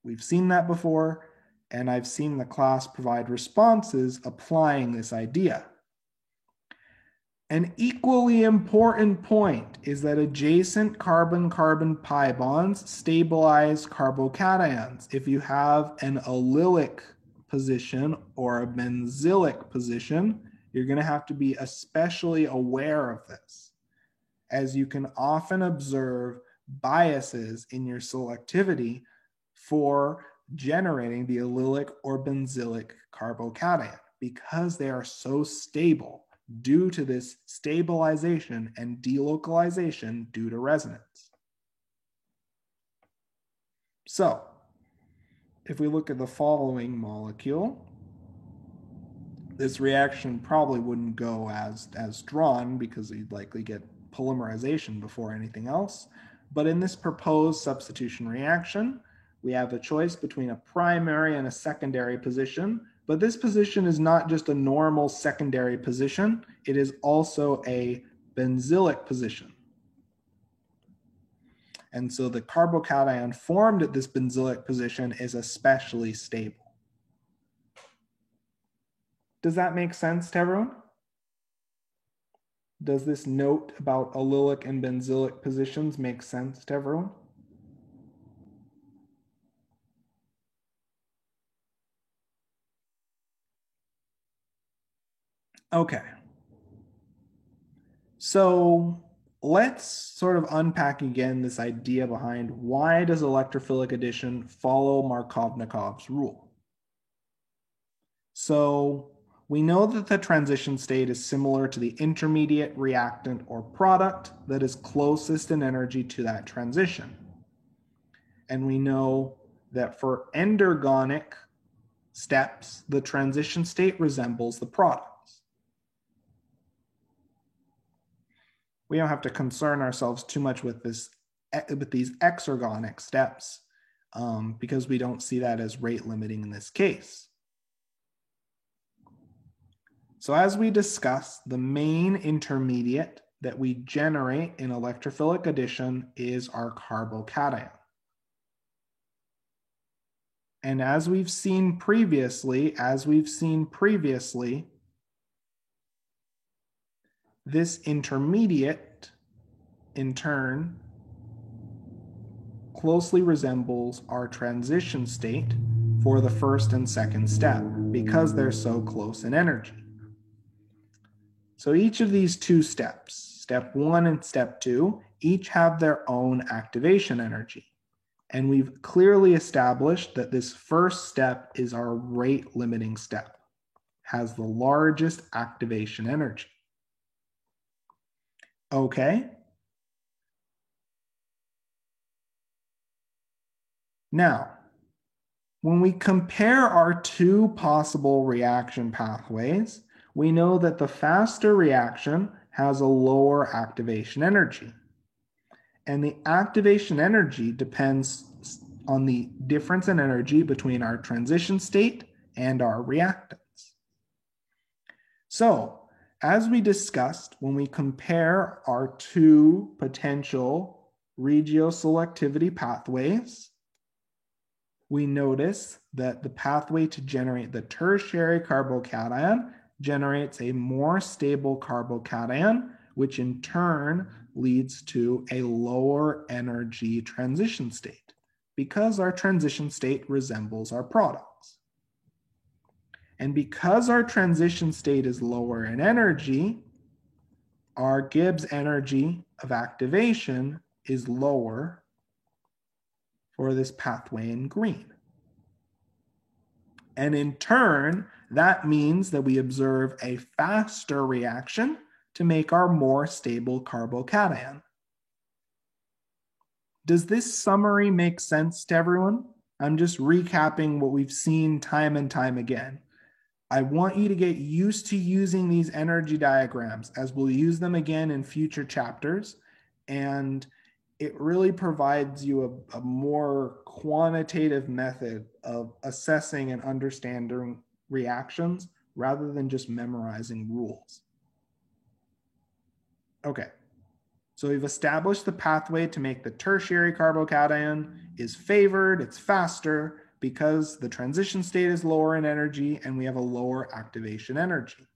We've seen that before, and I've seen the class provide responses applying this idea. An equally important point is that adjacent carbon-carbon pi bonds stabilize carbocations. If you have an allylic position or a benzylic position, you're going to have to be especially aware of this, as you can often observe biases in your selectivity for generating the allylic or benzylic carbocation because they are so stable due to this stabilization and delocalization due to resonance. So if we look at the following molecule, this reaction probably wouldn't go as drawn because you'd likely get polymerization before anything else. But in this proposed substitution reaction, we have a choice between a primary and a secondary position. But this position is not just a normal secondary position, it is also a benzylic position. And so the carbocation formed at this benzylic position is especially stable. Does that make sense to everyone? Does this note about allylic and benzylic positions make sense to everyone? Okay. So let's sort of unpack again this idea behind why does electrophilic addition follow Markovnikov's rule? So we know that the transition state is similar to the intermediate reactant or product that is closest in energy to that transition. And we know that for endergonic steps, the transition state resembles the products. We don't have to concern ourselves too much with these exergonic steps because we don't see that as rate limiting in this case. So as we discussed, the main intermediate that we generate in electrophilic addition is our carbocation. And as we've seen previously, this intermediate, in turn, closely resembles our transition state for the first and second step because they're so close in energy. So each of these two steps, step 1 and step 2, each have their own activation energy. And we've clearly established that this first step is our rate limiting step, has the largest activation energy. Okay. Now, when we compare our two possible reaction pathways, we know that the faster reaction has a lower activation energy. And the activation energy depends on the difference in energy between our transition state and our reactants. So, as we discussed, when we compare our two potential regioselectivity pathways, we notice that the pathway to generate the tertiary carbocation generates a more stable carbocation, which in turn leads to a lower energy transition state because our transition state resembles our products. And because our transition state is lower in energy, our Gibbs energy of activation is lower for this pathway in green. And in turn, that means that we observe a faster reaction to make our more stable carbocation. Does this summary make sense to everyone? I'm just recapping what we've seen time and time again. I want you to get used to using these energy diagrams as we'll use them again in future chapters. And it really provides you a more quantitative method of assessing and understanding reactions rather than just memorizing rules. Okay, so we've established the pathway to make the tertiary carbocation is favored, it's faster because the transition state is lower in energy and we have a lower activation energy.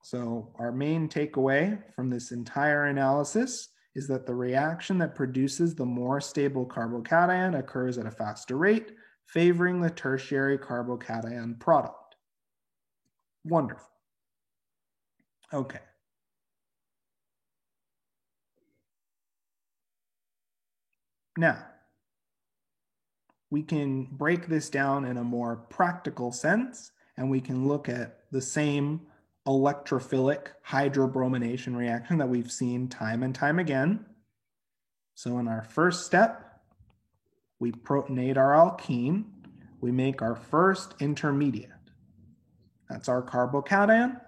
So our main takeaway from this entire analysis is that the reaction that produces the more stable carbocation occurs at a faster rate, favoring the tertiary carbocation product. Wonderful. Okay. Now, we can break this down in a more practical sense, and we can look at the same electrophilic hydrobromination reaction that we've seen time and time again. So in our first step, we protonate our alkene. We make our first intermediate. That's our carbocation.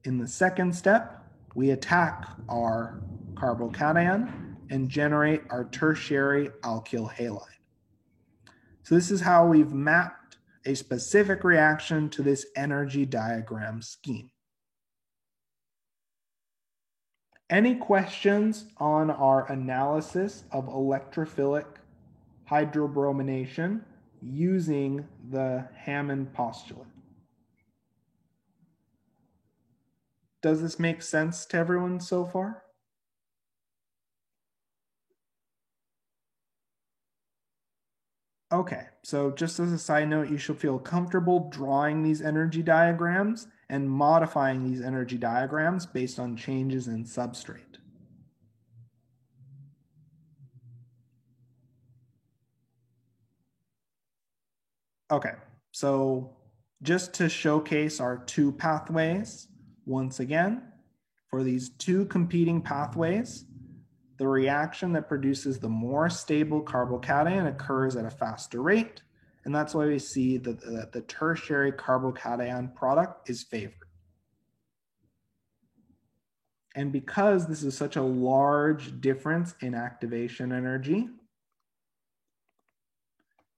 In the second step, we attack our carbocation and generate our tertiary alkyl halide. So this is how we've mapped a specific reaction to this energy diagram scheme. Any questions on our analysis of electrophilic hydrobromination using the Hammond postulate? Does this make sense to everyone so far? Okay, so just as a side note, you should feel comfortable drawing these energy diagrams and modifying these energy diagrams based on changes in substrate. Okay, so just to showcase our two pathways, once again, for these two competing pathways, the reaction that produces the more stable carbocation occurs at a faster rate, and that's why we see that the tertiary carbocation product is favored. And because this is such a large difference in activation energy,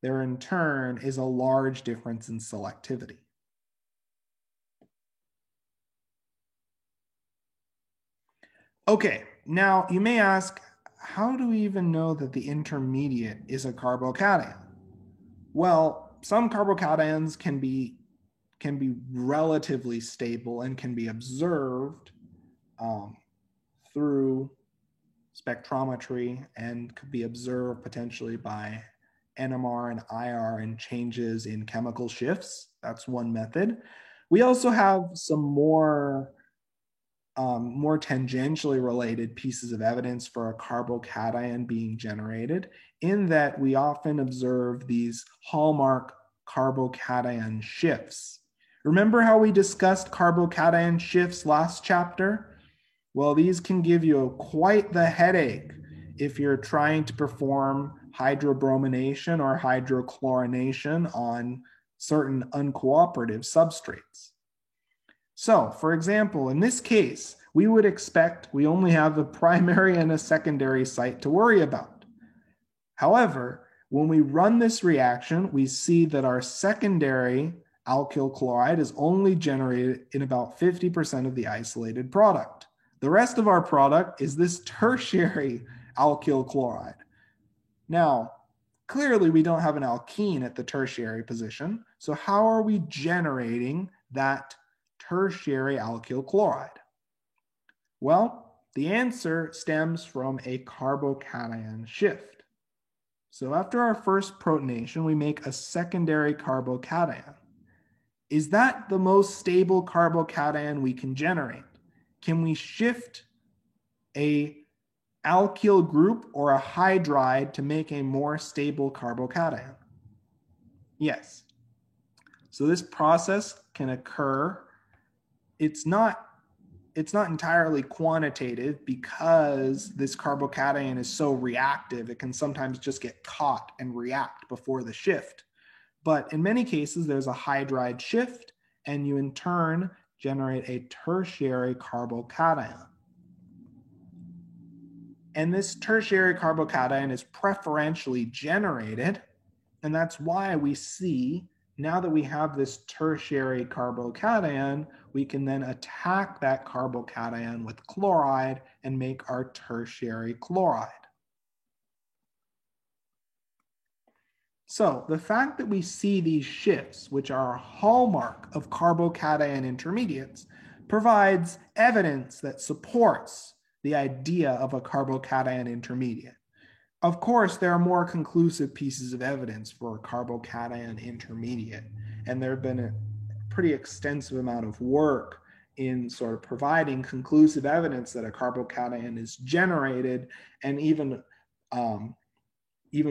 there in turn is a large difference in selectivity. Okay, now you may ask, how do we even know that the intermediate is a carbocation? Well, some carbocations can be relatively stable and can be observed through spectrometry and could be observed potentially by NMR and IR and changes in chemical shifts. That's one method. We also have some more tangentially related pieces of evidence for a carbocation being generated, in that we often observe these hallmark carbocation shifts. Remember how we discussed carbocation shifts last chapter? Well, these can give you quite the headache if you're trying to perform hydrobromination or hydrochlorination on certain uncooperative substrates. So, for example, in this case, we would expect we only have a primary and a secondary site to worry about. However, when we run this reaction, we see that our secondary alkyl chloride is only generated in about 50% of the isolated product. The rest of our product is this tertiary alkyl chloride. Now, clearly we don't have an alkene at the tertiary position, so how are we generating that tertiary alkyl chloride? Well, the answer stems from a carbocation shift. So after our first protonation, we make a secondary carbocation. Is that the most stable carbocation we can generate? Can we shift a alkyl group or a hydride to make a more stable carbocation? Yes. So this process can occur. It's not entirely quantitative because this carbocation is so reactive. It can sometimes just get caught and react before the shift. But in many cases, there's a hydride shift, and you in turn generate a tertiary carbocation. And this tertiary carbocation is preferentially generated, and that's why we see, now that we have this tertiary carbocation, we can then attack that carbocation with chloride and make our tertiary chloride. So the fact that we see these shifts, which are a hallmark of carbocation intermediates, provides evidence that supports the idea of a carbocation intermediate. Of course, there are more conclusive pieces of evidence for a carbocation intermediate, and there have been a pretty extensive amount of work in sort of providing conclusive evidence that a carbocation is generated, and even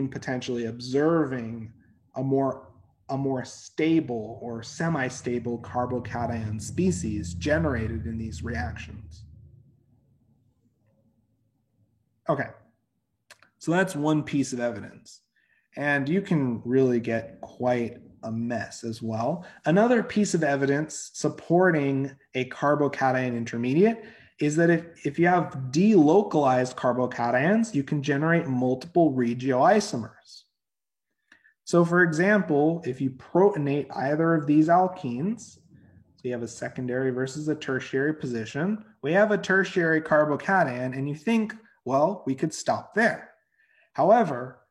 potentially observing a more stable or semi-stable carbocation species generated in these reactions. Okay, So that's one piece of evidence. And you can really get quite a mess as well. Another piece of evidence supporting a carbocation intermediate is that if you have delocalized carbocations, you can generate multiple regioisomers. So for example, if you protonate either of these alkenes, so you have a secondary versus a tertiary position, we have a tertiary carbocation, and you think, well, we could stop there. However,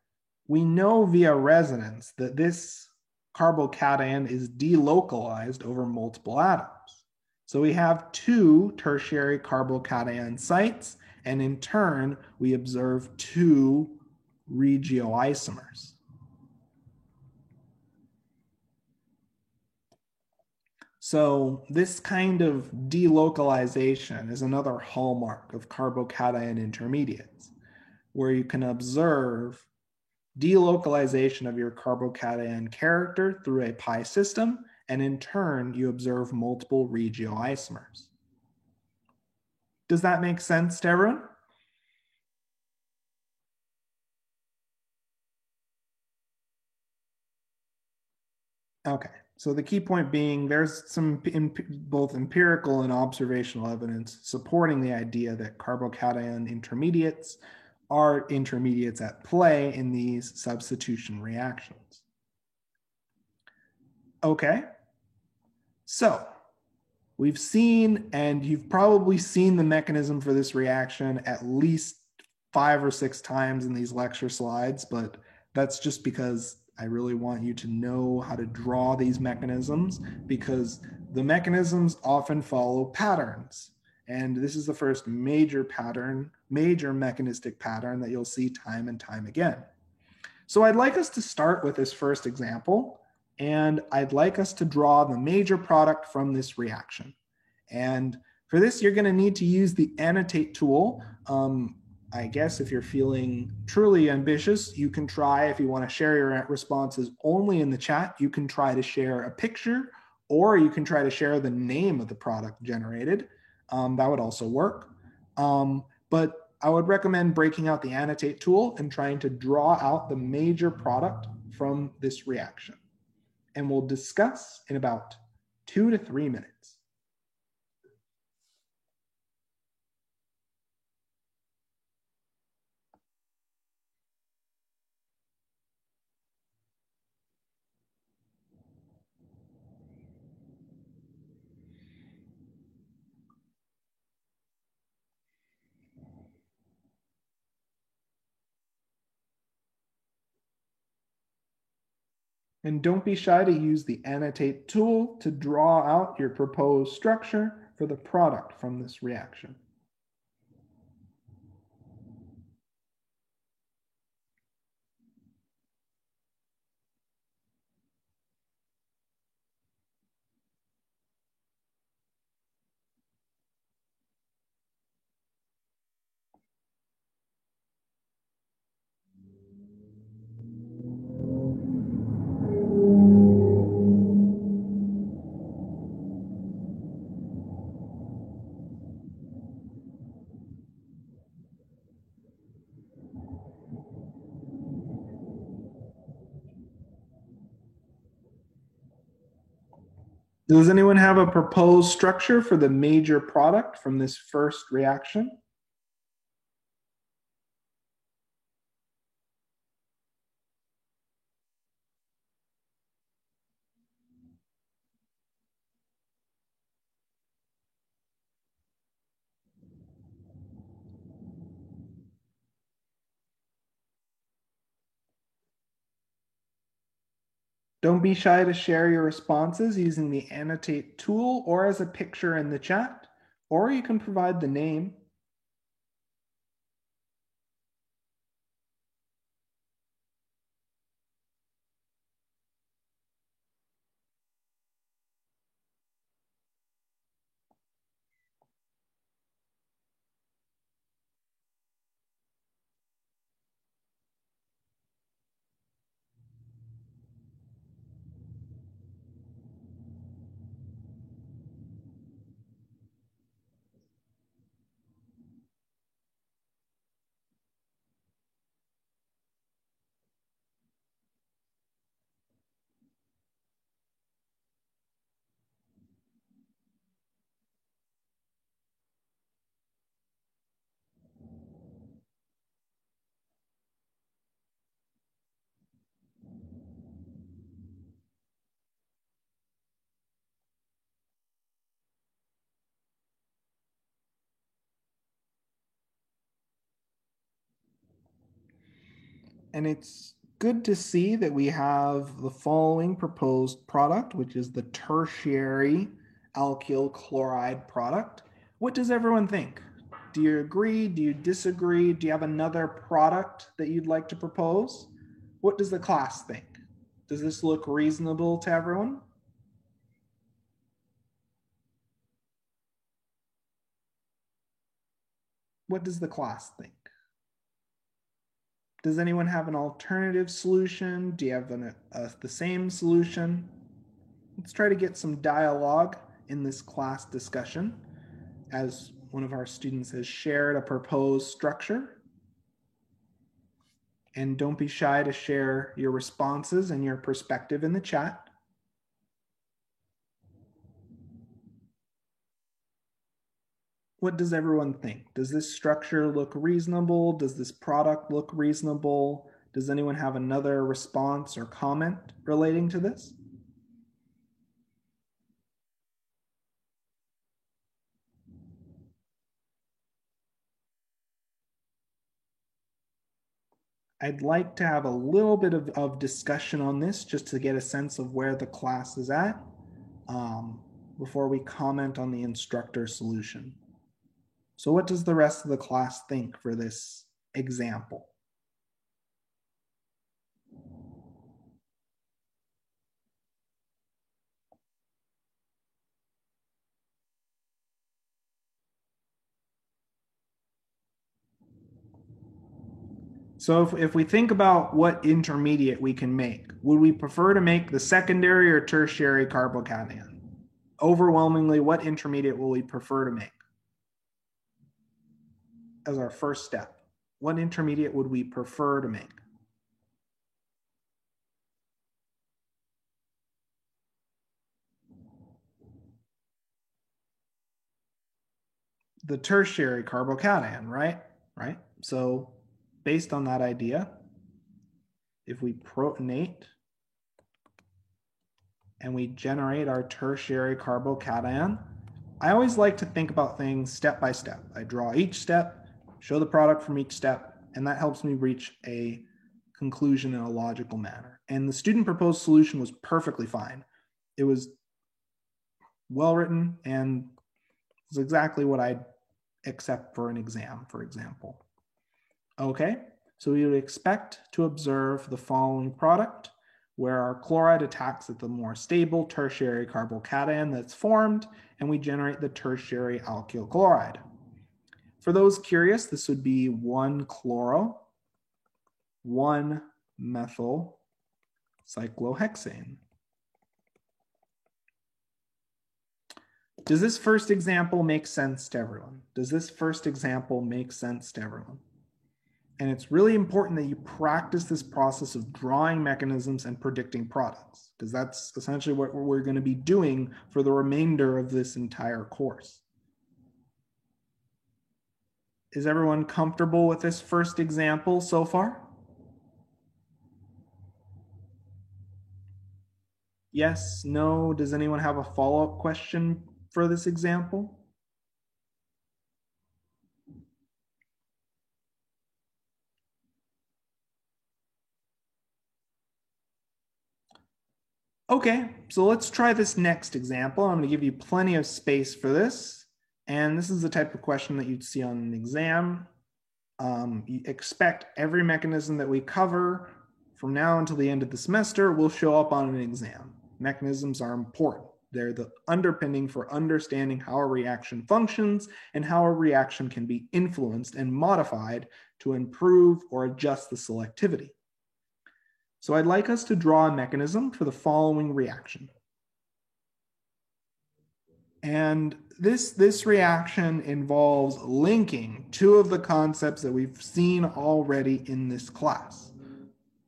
we know via resonance that this carbocation is delocalized over multiple atoms. So we have two tertiary carbocation sites, and in turn, we observe two regioisomers. So this kind of delocalization is another hallmark of carbocation intermediates, where you can observe delocalization of your carbocation character through a pi system, and in turn, you observe multiple regioisomers. Does that make sense to everyone? Okay, so the key point being there's some both empirical and observational evidence supporting the idea that carbocation intermediates are intermediates at play in these substitution reactions. Okay, so we've seen, and you've probably seen the mechanism for this reaction at least 5 or 6 times in these lecture slides, but that's just because I really want you to know how to draw these mechanisms, because the mechanisms often follow patterns. And this is the first major pattern, major mechanistic pattern that you'll see time and time again. So I'd like us to start with this first example, and I'd like us to draw the major product from this reaction. And for this, you're going to need to use the annotate tool. I guess if you're feeling truly ambitious, you can try, if you want to share your responses only in the chat, you can try to share a picture, or you can try to share the name of the product generated. That would also work. But I would recommend breaking out the annotate tool and trying to draw out the major product from this reaction. And we'll discuss in about 2 to 3 minutes. And don't be shy to use the annotate tool to draw out your proposed structure for the product from this reaction. Does anyone have a proposed structure for the major product from this first reaction? Don't be shy to share your responses using the annotate tool or as a picture in the chat, or you can provide the name. And it's good to see that we have the following proposed product, which is the tertiary alkyl chloride product. What does everyone think? Do you agree? Do you disagree? Do you have another product that you'd like to propose? What does the class think? Does this look reasonable to everyone? What does the class think? Does anyone have an alternative solution? Do you have the same solution? Let's try to get some dialogue in this class discussion as one of our students has shared a proposed structure. And don't be shy to share your responses and your perspective in the chat. What does everyone think? Does this structure look reasonable? Does this product look reasonable? Does anyone have another response or comment relating to this? I'd like to have a little bit of discussion on this just to get a sense of where the class is at before we comment on the instructor solution. So what does the rest of the class think for this example? So if we think about what intermediate we can make, would we prefer to make the secondary or tertiary carbocation? Overwhelmingly, what intermediate will we prefer to make as our first step? What intermediate would we prefer to make? The tertiary carbocation, right? Right. So based on that idea, if we protonate and we generate our tertiary carbocation, I always like to think about things step by step. I draw each step, show the product from each step, and that helps me reach a conclusion in a logical manner. And the student proposed solution was perfectly fine. It was well written and was exactly what I'd accept for an exam, for example. Okay, so we would expect to observe the following product where our chloride attacks at the more stable tertiary carbocation that's formed, and we generate the tertiary alkyl chloride. For those curious, this would be 1-chloro, 1-methyl cyclohexane. Does this first example make sense to everyone? Does this first example make sense to everyone? And it's really important that you practice this process of drawing mechanisms and predicting products, because that's essentially what we're going to be doing for the remainder of this entire course. Is everyone comfortable with this first example so far? Yes, no? Does anyone have a follow-up question for this example? Okay, so let's try this next example. I'm going to give you plenty of space for this. And this is the type of question that you'd see on an exam. You expect every mechanism that we cover from now until the end of the semester will show up on an exam. Mechanisms are important. They're the underpinning for understanding how a reaction functions and how a reaction can be influenced and modified to improve or adjust the selectivity. So I'd like us to draw a mechanism for the following reaction. And this reaction involves linking two of the concepts that we've seen already in this class: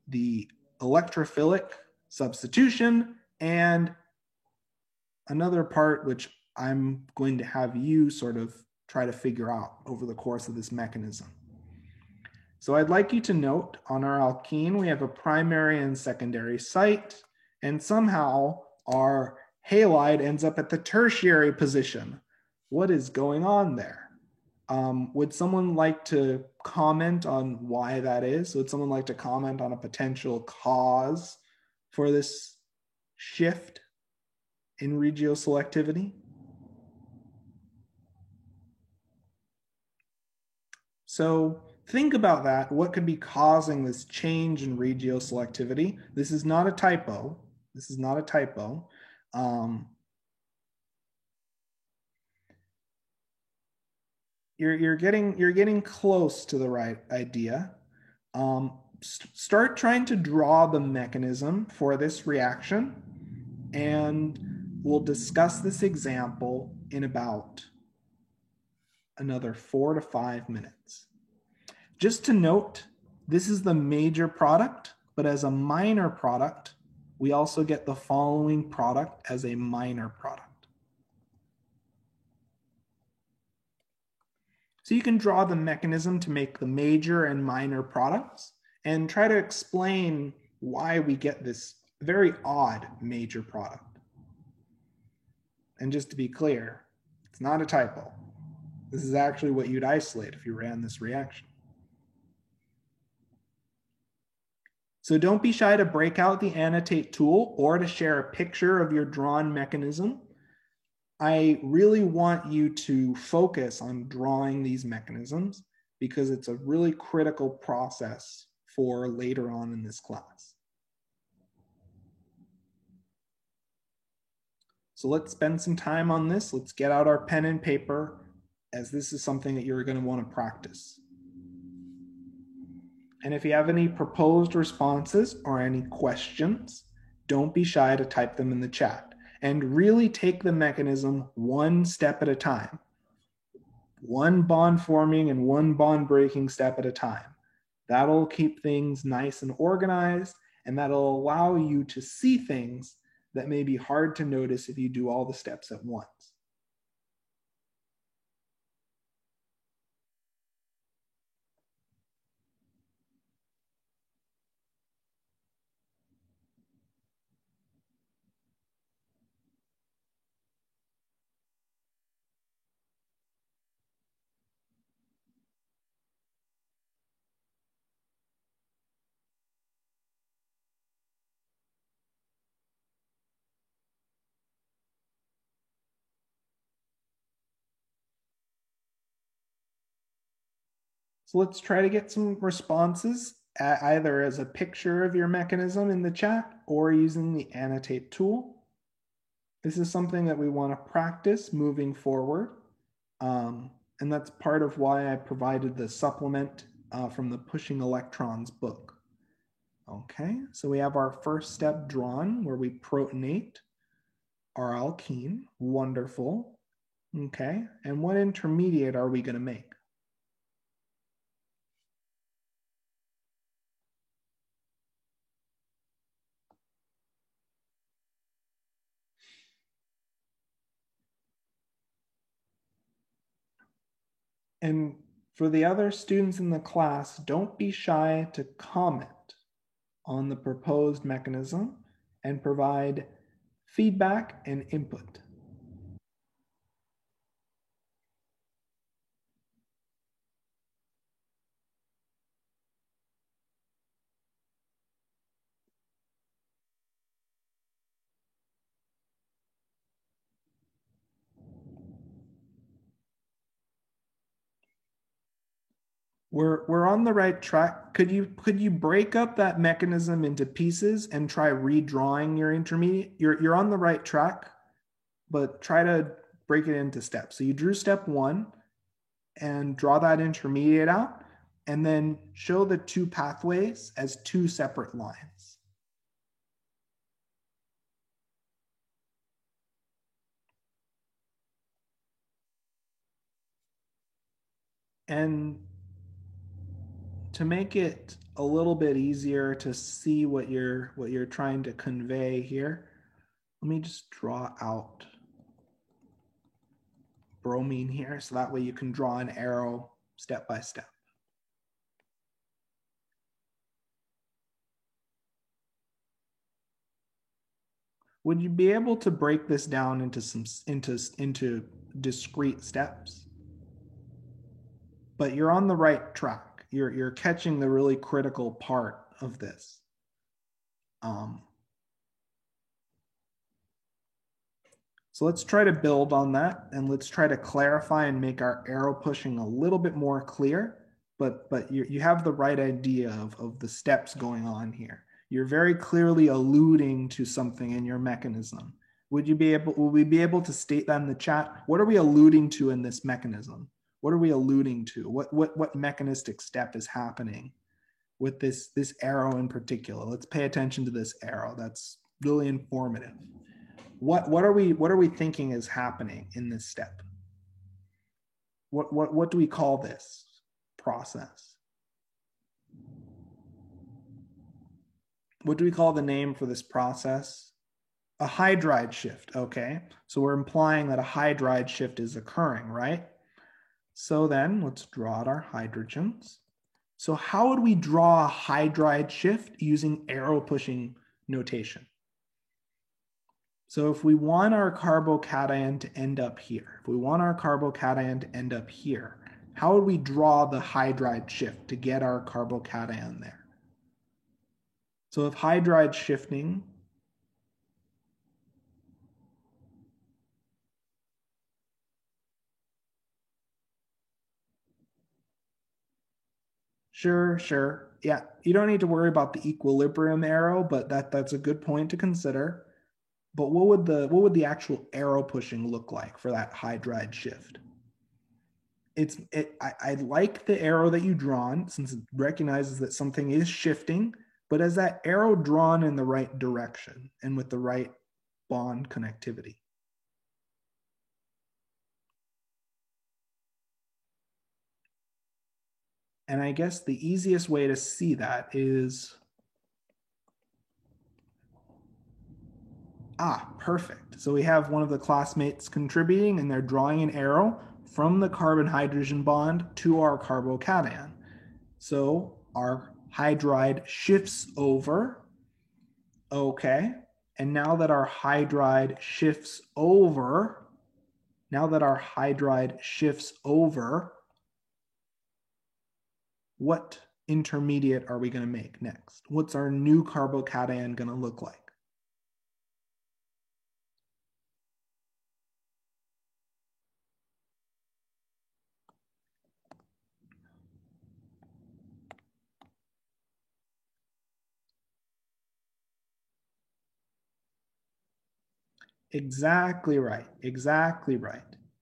the electrophilic substitution and another part which I'm going to have you sort of try to figure out over the course of this mechanism. So I'd like you to note on our alkene, we have a primary and secondary site, and somehow our halide ends up at the tertiary position. What is going on there? Would someone like to comment on why that is? Would someone like to comment on a potential cause for this shift in regioselectivity? So think about that. What could be causing this change in regioselectivity? This is not a typo. This is not a typo. You're getting close to the right idea. Start trying to draw the mechanism for this reaction, and we'll discuss this example in about another 4 to 5 minutes. Just to note, this is the major product, but as a minor product, we also get the following product as a minor product. So you can draw the mechanism to make the major and minor products and try to explain why we get this very odd major product. And just to be clear, it's not a typo. This is actually what you'd isolate if you ran this reaction. So don't be shy to break out the annotate tool or to share a picture of your drawn mechanism. I really want you to focus on drawing these mechanisms because it's a really critical process for later on in this class. So let's spend some time on this. Let's get out our pen and paper, as this is something that you're going to want to practice. And if you have any proposed responses or any questions, don't be shy to type them in the chat. And really take the mechanism one step at a time. One bond forming and one bond breaking step at a time. That'll keep things nice and organized, and that'll allow you to see things that may be hard to notice if you do all the steps at once. So let's try to get some responses either as a picture of your mechanism in the chat or using the annotate tool. This is something that we want to practice moving forward. And that's part of why I provided the supplement from the Pushing Electrons book. Okay, so we have our first step drawn where we protonate our alkene. Wonderful. Okay, and what intermediate are we going to make? And for the other students in the class, don't be shy to comment on the proposed mechanism and provide feedback and input. We're on the right track. Could you break up that mechanism into pieces and try redrawing your intermediate? You're on the right track, but try to break it into steps. So you drew step 1 and draw that intermediate out, and then show the 2 pathways as 2 separate lines. And to make it a little bit easier to see what you're trying to convey here, let me just draw out bromine here, so that way you can draw an arrow step by step. Would you be able to break this down into discrete steps? but you're on the right track. You're catching the really critical part of this. So let's try to build on that, and let's try to clarify and make our arrow pushing a little bit more clear. But you have the right idea of the steps going on here. You're very clearly alluding to something in your mechanism. Will we be able to state that in the chat? What are we alluding to in this mechanism? What are we alluding to? What mechanistic step is happening with this arrow in particular? Let's pay attention to this arrow. That's really informative. What are we thinking is happening in this step? What do we call this process? What do we call the name for this process? A hydride shift, okay? So we're implying that a hydride shift is occurring, right? So then let's draw out our hydrogens. So how would we draw a hydride shift using arrow pushing notation? So if we want our carbocation to end up here, how would we draw the hydride shift to get our carbocation there? So if hydride shifting, sure. Yeah, you don't need to worry about the equilibrium arrow, but that's a good point to consider. But what would the actual arrow pushing look like for that hydride shift? I like the arrow that you've drawn, since it recognizes that something is shifting, but is that arrow drawn in the right direction and with the right bond connectivity? And I guess the easiest way to see that is, perfect. So we have one of the classmates contributing, and they're drawing an arrow from the carbon-hydrogen bond to our carbocation. So our hydride shifts over. Okay. And now that our hydride shifts over, what intermediate are we going to make next? What's our new carbocation going to look like? Exactly right.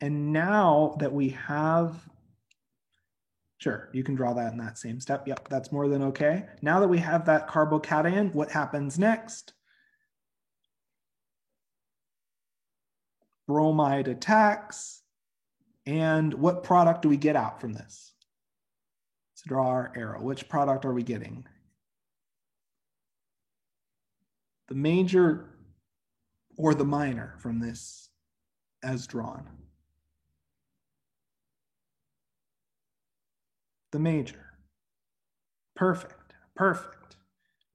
And now that we have, sure, you can draw that in that same step. Yep, that's more than okay. Now that we have that carbocation, what happens next? Bromide attacks. And what product do we get out from this? Let's draw our arrow. Which product are we getting? The major or the minor from this as drawn? The major. Perfect.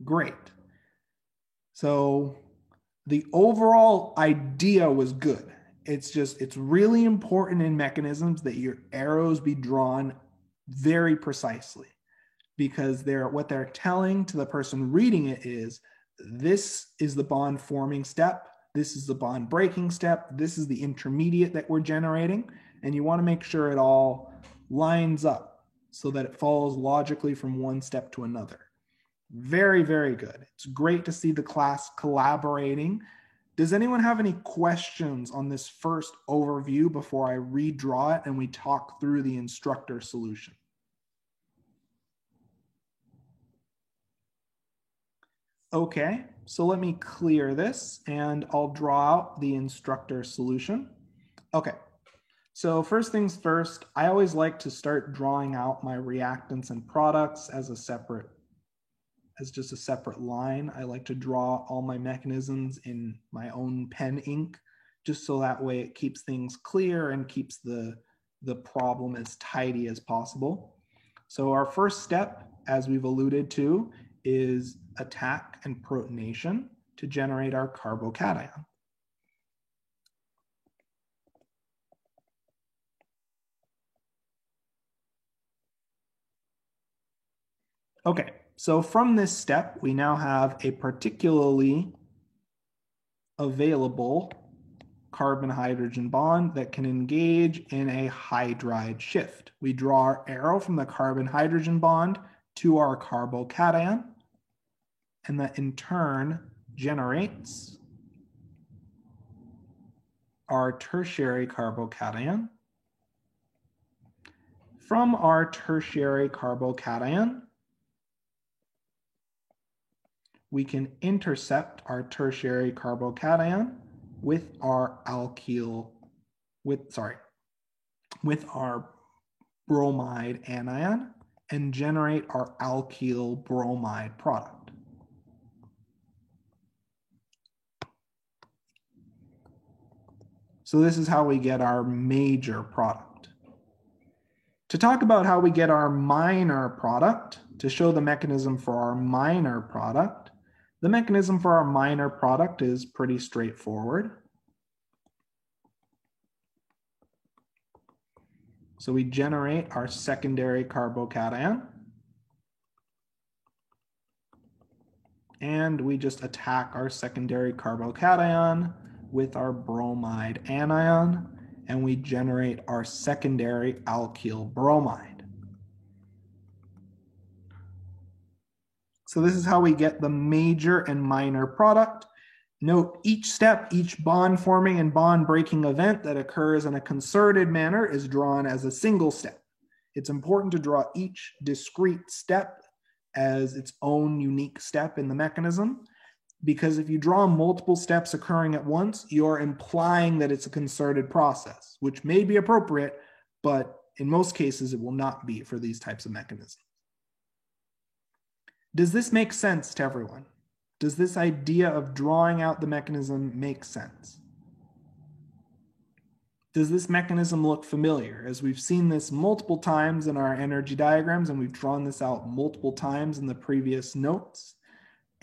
Great. So the overall idea was good. It's really important in mechanisms that your arrows be drawn very precisely, because what they're telling to the person reading it is, this is the bond forming step, this is the bond breaking step, this is the intermediate that we're generating, and you want to make sure it all lines up so that it follows logically from one step to another. Very, very good. It's great to see the class collaborating. Does anyone have any questions on this first overview before I redraw it and we talk through the instructor solution? Okay, so let me clear this and I'll draw out the instructor solution. Okay, so first things first, I always like to start drawing out my reactants and products as just a separate line. I like to draw all my mechanisms in my own pen ink, just so that way it keeps things clear and keeps the problem as tidy as possible. So our first step, as we've alluded to, is attack and protonation to generate our carbocation. Okay, so from this step, we now have a particularly available carbon-hydrogen bond that can engage in a hydride shift. We draw our arrow from the carbon-hydrogen bond to our carbocation, and that in turn generates our tertiary carbocation. From our tertiary carbocation, we can intercept our tertiary carbocation with our alkyl, with our bromide anion and generate our alkyl bromide product. So this is how we get our major product. To talk about how we get our minor product, to show the mechanism for our minor product, the mechanism for our minor product is pretty straightforward. So we generate our secondary carbocation, and we just attack our secondary carbocation with our bromide anion, and we generate our secondary alkyl bromide. So this is how we get the major and minor product. Note each step, each bond forming and bond breaking event that occurs in a concerted manner is drawn as a single step. It's important to draw each discrete step as its own unique step in the mechanism, because if you draw multiple steps occurring at once, you're implying that it's a concerted process, which may be appropriate, but in most cases it will not be for these types of mechanisms. Does this make sense to everyone? Does this idea of drawing out the mechanism make sense? Does this mechanism look familiar? As we've seen this multiple times in our energy diagrams, and we've drawn this out multiple times in the previous notes.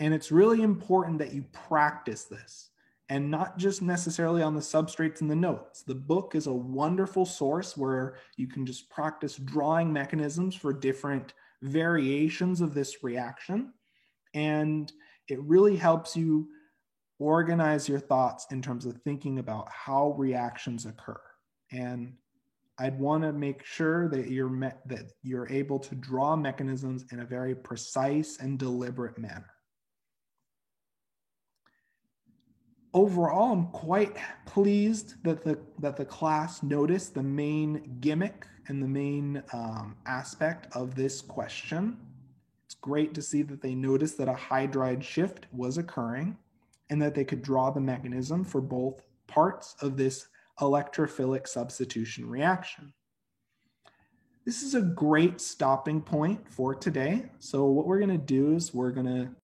And it's really important that you practice this, and not just necessarily on the substrates in the notes. The book is a wonderful source where you can just practice drawing mechanisms for different variations of this reaction. And it really helps you organize your thoughts in terms of thinking about how reactions occur. And I'd want to make sure that you're able to draw mechanisms in a very precise and deliberate manner. Overall, I'm quite pleased that the class noticed the main gimmick and the main aspect of this question. It's great to see that they noticed that a hydride shift was occurring and that they could draw the mechanism for both parts of this electrophilic substitution reaction. This is a great stopping point for today. So what we're going to do is we're going to